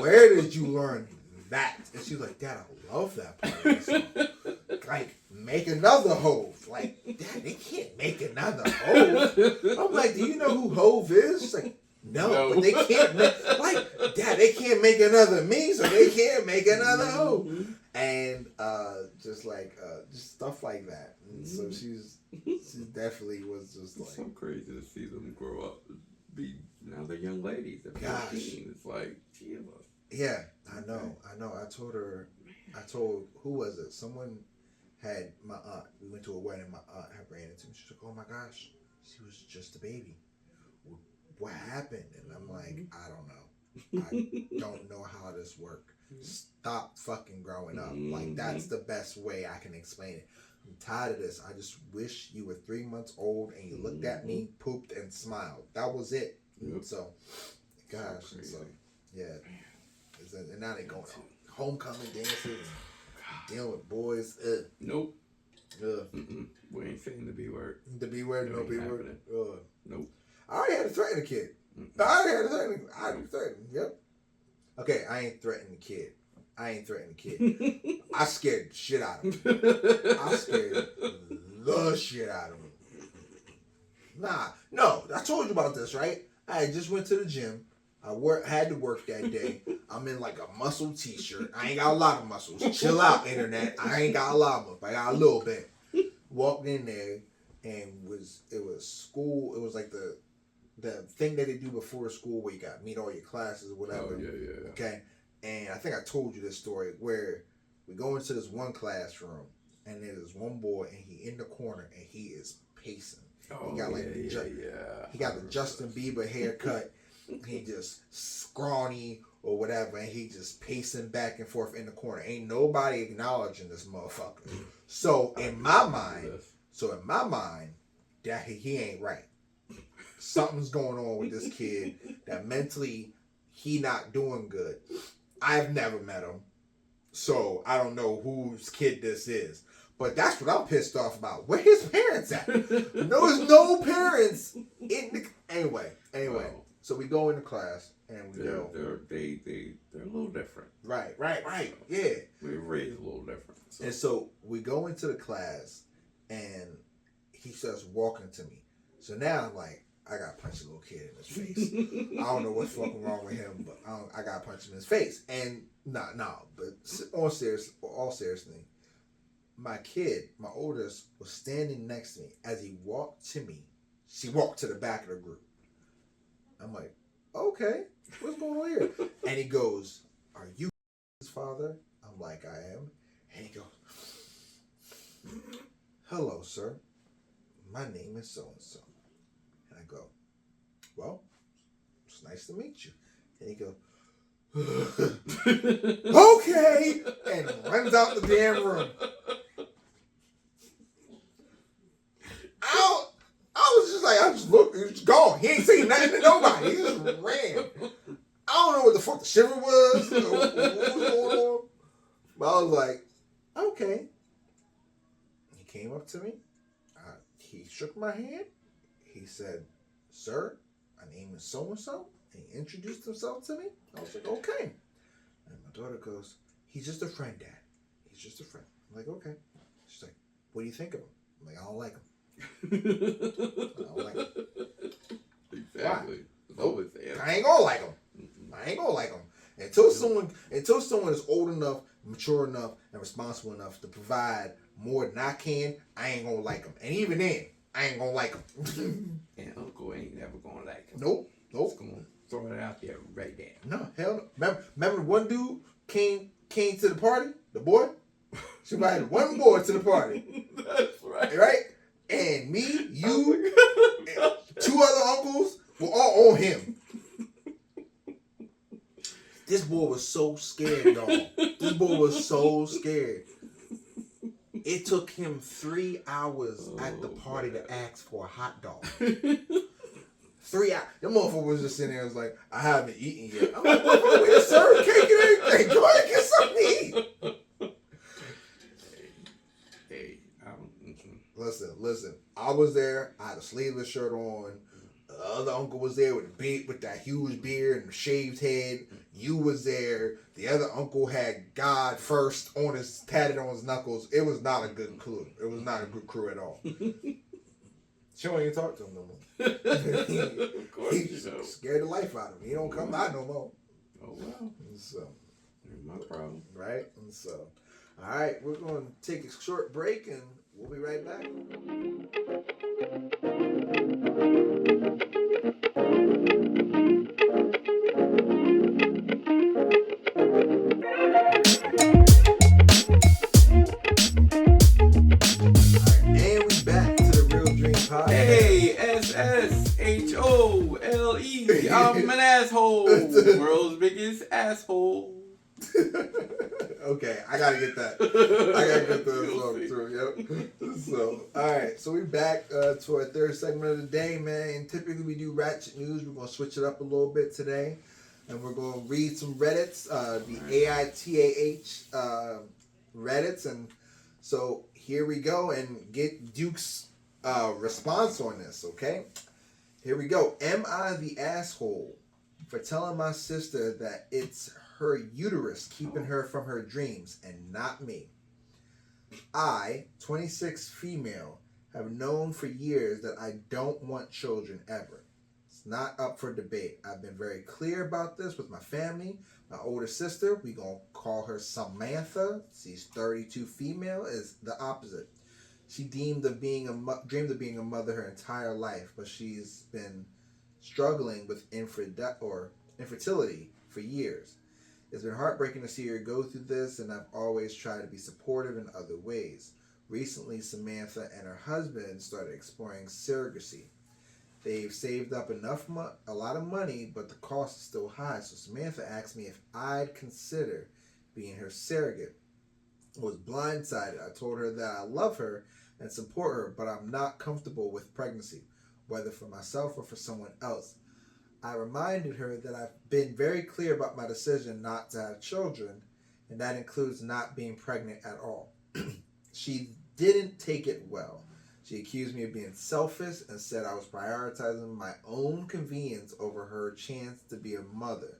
where did you learn that? And she was like, Dad, I love that part of the song. Make another Hove. Dad, they can't make another Hove. I'm like, do you know who Hove is? She's like, no, but they can't make, Dad, they can't make another me, so they can't make another Hove. And just stuff like that. And so she definitely was just it's so crazy to see them grow up, now they're young ladies. They're 14. It's like, Jesus. Yeah, I know. I told, who was it? Someone had my aunt. We went to a wedding. My aunt had ran into me. She's like, oh my gosh, she was just a baby. What happened? And I'm like, I don't know. I don't know how this worked. Stop fucking growing up. Like, that's the best way I can explain it. I'm tired of this. I just wish you were 3 months old and you looked at me, pooped, and smiled. That was it. So, gosh. So, yeah. And now they going on homecoming dances and dealing with boys. Nope. We ain't saying the B word. The B word? No B word? Nope. I already had to threaten a kid. I already had to threaten. Yep. Okay, I ain't threatening the kid. I scared the shit out of him. I scared the shit out of him. No, I told you about this, right? I just went to the gym. I had to work that day. I'm in like a muscle t-shirt. I ain't got a lot of muscles. Chill out, internet. I ain't got a lot of them. I got a little bit. Walked in there and it was school. It was like the thing that they do before school where you got meet all your classes or whatever. Oh, yeah. Okay. And I think I told you this story where we go into this one classroom and there's one boy and he in the corner and he is pacing. He got he got the Justin Bieber haircut. He just scrawny or whatever, and he just pacing back and forth in the corner. Ain't nobody acknowledging this motherfucker. So in my mind, that he ain't right. Something's going on with this kid that mentally he not doing good. I've never met him, so I don't know whose kid this is. But that's what I'm pissed off about. Where his parents at? There's no parents in the... Anyway. Well, so we go into class and we go... They're a little different. Right. Yeah. We were raised a little different. So. And so we go into the class and he starts walking to me. So now I'm like, I gotta punch a little kid in his face. I don't know what's fucking wrong with him, but I gotta punch him in his face. And but all seriously, my kid, my oldest, was standing next to me. As he walked to me, she walked to the back of the group. I'm like, okay, what's going on here? And he goes, are you his father? I'm like, I am. And he goes, hello, sir. My name is so-and-so. And I go, well, it's nice to meet you. And he goes, okay, and runs out the damn room. I was just like, I just looked, he was gone. He ain't saying nothing to nobody. He just ran. I don't know what the fuck the shiver was, or what was going on. But I was like, okay. He came up to me. He shook my hand. He said, sir, my name is so-and-so. And he introduced himself to me. I was like, okay. And my daughter goes, he's just a friend, Dad. He's just a friend. I'm like, okay. She's like, what do you think of him? I'm like, I don't like him. I don't like him. Exactly. Nope. I ain't gonna like him. I ain't gonna like him. Until someone is old enough, mature enough, and responsible enough to provide more than I can, I ain't gonna like him. And even then, I ain't gonna like him. And Uncle ain't never gonna like him. Nope. Just gonna throw it out there right there. No, hell no. Remember one dude came to the party? The boy? She invited one boy to the party. That's right. Right? And me, you, and two other uncles were all on him. This boy was so scared, y'all. This boy was so scared. It took him 3 hours at the party to ask for a hot dog. 3 hours. The motherfucker was just sitting there and was like, I haven't eaten yet. I'm like, motherfucker, we just served cake and everything. Go ahead and get something to eat. Hey, Listen. I was there. I had a sleeveless shirt on. The other uncle was there with that huge beard and shaved head. You was there. The other uncle had God first tatted on his knuckles. It was not a good crew. It was not a good crew at all. She don't even talk to him no more. Of course He you know. scared the life out of him. He don't come by no more. Oh wow. And so, My problem. right? And so, all right, we're going to take a short break and we'll be right back. And we back to the Real Dream Podcast. Hey, SSHOLE. I'm an asshole. World's biggest asshole. Okay, I gotta get that. I gotta get that song too. Yep. So, all right. So we back to our third segment of the day, man. And typically we do ratchet news. We're gonna switch it up a little bit today, and we're gonna read some Reddits, the AITAH Reddits, and so here we go and get Duke's response on this. Okay, here we go. Am I the asshole for telling my sister that it's her uterus keeping her from her dreams and not me? I, 26 female, have known for years that I don't want children ever. It's not up for debate. I've been very clear about this with my family. My older sister, we gonna call her Samantha. She's 32 female, is the opposite. She dreamed of being a mother her entire life, but she's been struggling with infertility for years. It's been heartbreaking to see her go through this, and I've always tried to be supportive in other ways. Recently, Samantha and her husband started exploring surrogacy. They've saved up a lot of money, but the cost is still high, so Samantha asked me if I'd consider being her surrogate. I was blindsided. I told her that I love her and support her, but I'm not comfortable with pregnancy, whether for myself or for someone else. I reminded her that I've been very clear about my decision not to have children, and that includes not being pregnant at all. She didn't take it well. She accused me of being selfish and said I was prioritizing my own convenience over her chance to be a mother.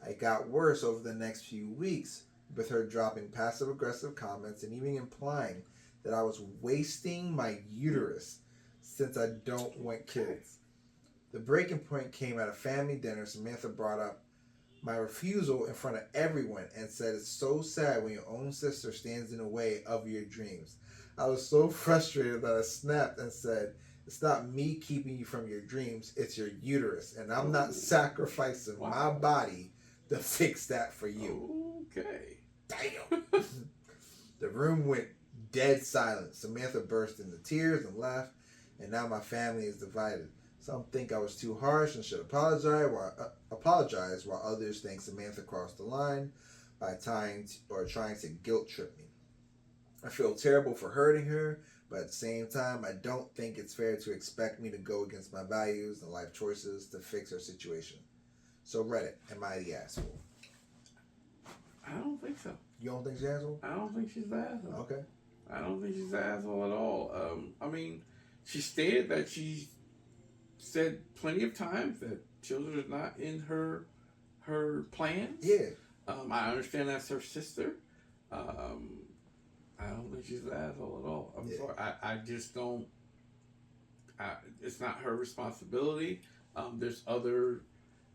It got worse over the next few weeks, with her dropping passive-aggressive comments and even implying that I was wasting my uterus since I don't want kids. The breaking point came at a family dinner. Samantha brought up my refusal in front of everyone and said it's so sad when your own sister stands in the way of your dreams. I was so frustrated that I snapped and said, it's not me keeping you from your dreams, it's your uterus, and I'm not sacrificing my body to fix that for you. Okay. Damn. The room went dead silent. Samantha burst into tears and laughed, and now my family is divided. Some think I was too harsh and should apologize, while others think Samantha crossed the line by trying to guilt trip me. I feel terrible for hurting her, but at the same time, I don't think it's fair to expect me to go against my values and life choices to fix her situation. So Reddit, am I the asshole? I don't think so. You don't think she's an asshole? I don't think she's the asshole. Okay. I don't think she's the asshole at all. I mean, she stated that she said plenty of times that children are not in her plans. Yeah. I understand that's her sister. I don't think she's an asshole at all. I'm sorry. I just don't. It's not her responsibility. There's other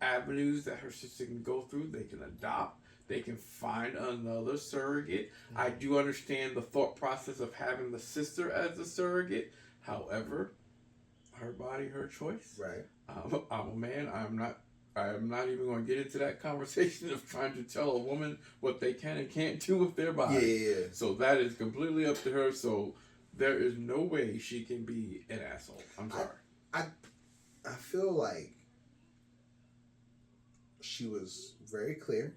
avenues that her sister can go through. They can adopt. They can find another surrogate. Mm-hmm. I do understand the thought process of having the sister as a surrogate. However, her body, her choice. Right. I'm a man. I'm not even going to get into that conversation of trying to tell a woman what they can and can't do with their body. Yeah. So that is completely up to her. So there is no way she can be an asshole. I'm sorry. I feel like she was very clear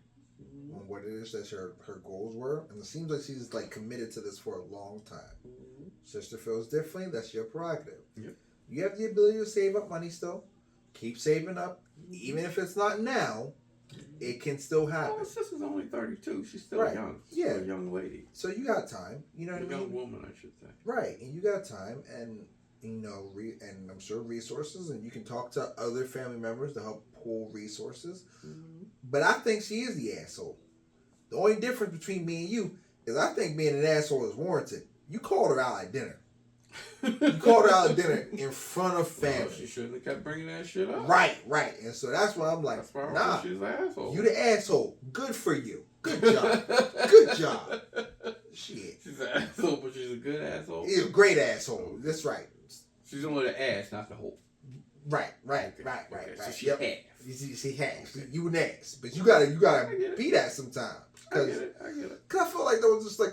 on what it is that her goals were, and it seems like she's like committed to this for a long time. Mm-hmm. Sister feels differently. That's your prerogative. Yep. You have the ability to save up money still. Keep saving up. Even if it's not now, it can still happen. Well, my sister's only 32. She's still young. She's still a young lady. So you got time. You know what I mean? A young woman, I should say. Right. And you got time and, and I'm sure resources, and you can talk to other family members to help pull resources. Mm-hmm. But I think she is the asshole. The only difference between me and you is I think being an asshole is warranted. You called her out at dinner. You called her out at dinner in front of family. Well, she shouldn't have kept bringing that shit up. Right. And so that's why I'm like, nah, she's an asshole. You the asshole. Good for you. Good job. Good job. Shit. She's an asshole, but she's a good asshole. She's a great asshole. That's right. She's only the ass, not the hole. Right. Okay. So she half. She half. You an ass, but you gotta be that sometimes. I get it. Cause I feel like that was just like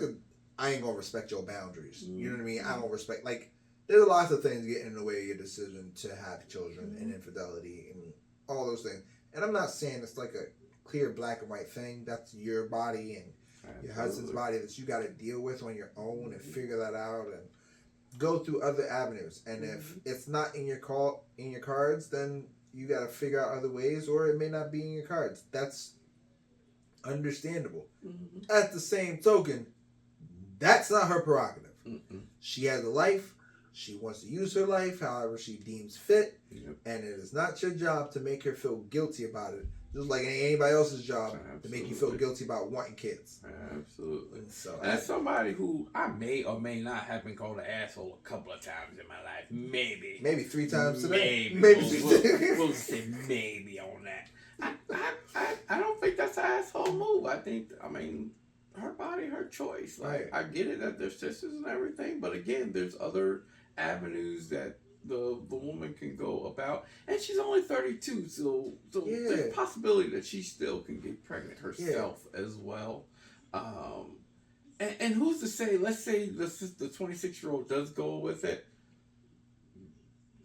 I ain't gonna respect your boundaries. Mm-hmm. You know what I mean? I don't respect, like, there's lots of things getting in the way of your decision to have children and infidelity and all those things. And I'm not saying it's like a clear black and white thing. That's your body and your husband's body that you got to deal with on your own and figure that out and go through other avenues. And if it's not in your cards, then you got to figure out other ways, or it may not be in your cards. That's understandable. At the same token, that's not her prerogative. She has a life. She wants to use her life however she deems fit. And it is not your job to make her feel guilty about it. Just like anybody else's job to make you feel guilty about wanting kids. Absolutely. So as somebody who I may or may not have been called an asshole a couple of times in my life. Maybe 3 times today. Maybe. We'll say maybe on that. I don't think that's an asshole move. I mean, her body, her choice. Like, I get it that they're sisters and everything, but again, there's other avenues that the woman can go about, and she's only 32, so there's a possibility that she still can get pregnant herself as well. And who's to say? Let's say the 26-year-old does go with it.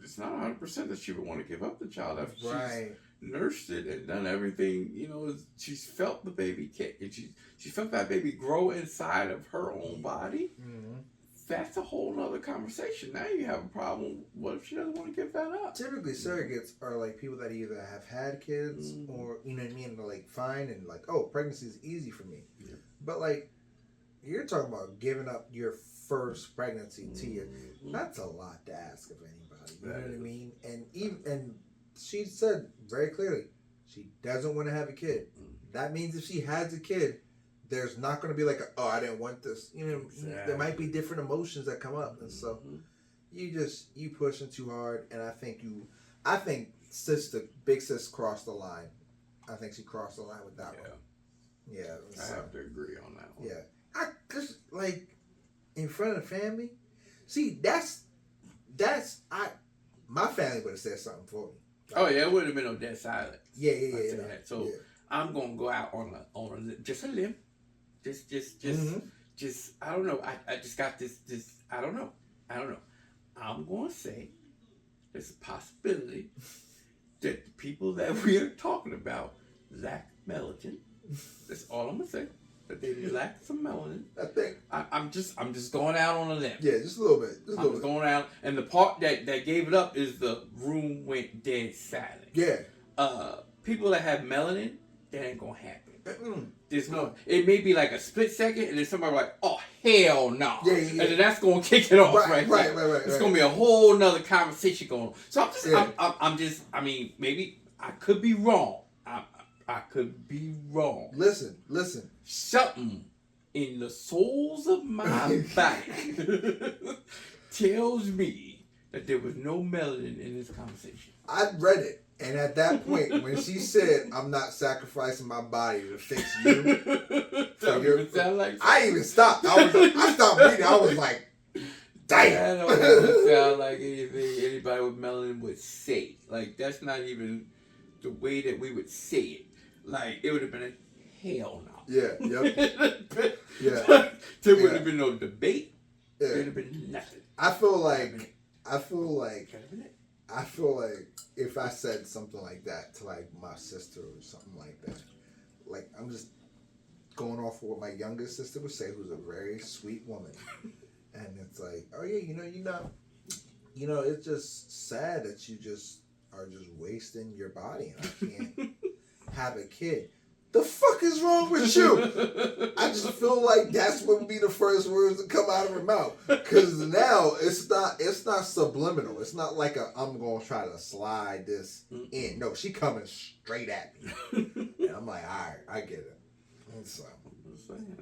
It's not 100% that she would want to give up the child after she's nursed it and done everything. You know, she's felt the baby kick, and she felt that baby grow inside of her own body. That's a whole nother conversation. Now you have a problem. What if she doesn't want to give that up? Typically, surrogates are like people that either have had kids or, you know what I mean, they're like fine and like, oh, pregnancy is easy for me. But like, you're talking about giving up your first pregnancy to you. That's a lot to ask of anybody. You know what I mean? And she said very clearly, she doesn't want to have a kid. That means if she has a kid, there's not going to be like, I didn't want this. You know, there might be different emotions that come up. And so you pushing too hard. And I think big sis crossed the line. I think she crossed the line with that one. Yeah. I have to agree on that one. Yeah. I just like in front of the family. See, my family would have said something for me. Oh yeah, it wouldn't have been no dead silence. Yeah. So I'm gonna go out on a just a limb. Just I don't know. I just got this I don't know. I'm gonna say there's a possibility that the people that we are talking about lack melanin. That's all I'm gonna say. That they lack some melanin. I think I'm just going out on a limb. Yeah, just a little bit. I'm just going out, and the part that gave it up is the room went dead silent. Yeah. People that have melanin, that ain't gonna happen. There's no. It may be like a split second, and then somebody like, "Oh hell no!" Yeah. And then that's gonna kick it off, right? It's gonna be a whole nother conversation going on. So I'm just. I mean, maybe I could be wrong. I could be wrong. Listen. Something in the soles of my body tells me that there was no melanin in this conversation. I read it. And at that point, when she said, "I'm not sacrificing my body to fix you," I even stopped. I stopped reading. I was like, "Damn!" That don't sound like anything anybody with melanin would say. Like that's not even the way that we would say it. Like it would have been a hell no. Yeah. Yep. There would have been no debate. Yeah. There would have been nothing. I feel like if I said something like that to like my sister or something like that, like I'm just going off of what my youngest sister would say, who's a very sweet woman, and it's like, oh yeah, you know, it's just sad that you just are just wasting your body, and I can't have a kid. The fuck is wrong with you? I just feel like that's what would be the first words to come out of her mouth. Because now it's not subliminal. It's not like I'm gonna try to slide this in. No, she coming straight at me, and I'm like, all right, I get it. And so I'm saying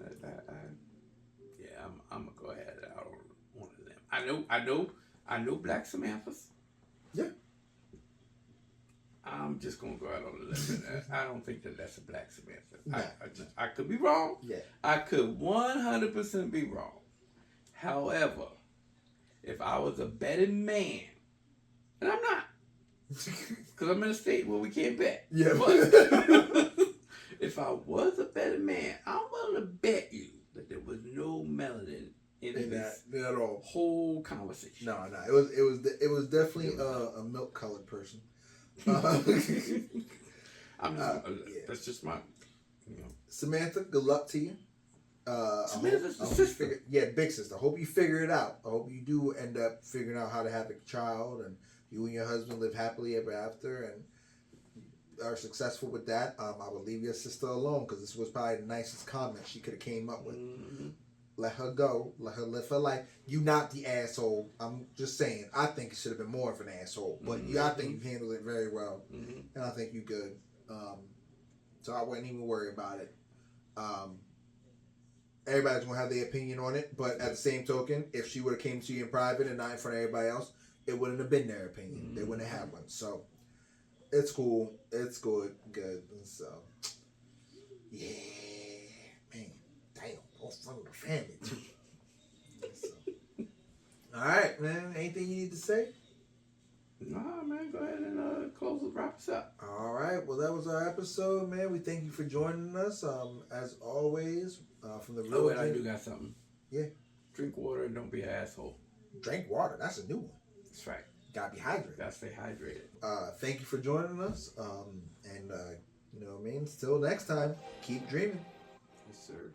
I'm gonna go ahead out on one of them. I know Black Samantha's. Yeah. I'm just gonna go out on a limb. I don't think that's a Black Samantha. I could be wrong. Yeah. I could 100% be wrong. However, if I was a better man, and I'm not, because I'm in a state where we can't bet. Yeah. But if I was a better man, I'm willing to bet you that there was no melanin in this at all. Whole conversation. No. It was definitely a milk colored person. That's just my, you know. Samantha, good luck to you. Samantha's the sister. Big sister. I hope you figure it out. I hope you do end up figuring out how to have a child, and you and your husband live happily ever after, and are successful with that. I would leave your sister alone, because this was probably the nicest comment she could have came up with. Mm-hmm. Let her go. Let her live her life. You not the asshole. I'm just saying. I think it should have been more of an asshole, but I think you handled it very well, and I think you good. So I wouldn't even worry about it. Everybody's gonna have their opinion on it, but at the same token, if she would have came to you in private and not in front of everybody else, it wouldn't have been their opinion. They wouldn't have had one. So it's cool. It's good. And so yeah, man, damn, all fun with the family too. So, all right, man. Anything you need to say? Nah, man. Go ahead and close and wrap us up. All right. Well, that was our episode, man. We thank you for joining us. As always, from the real. I do got something. Yeah. Drink water and don't be an asshole. Drink water. That's a new one. That's right. Gotta be hydrated. Gotta stay hydrated. Thank you for joining us. And you know what I mean? Till next time, keep dreaming. Yes, sir.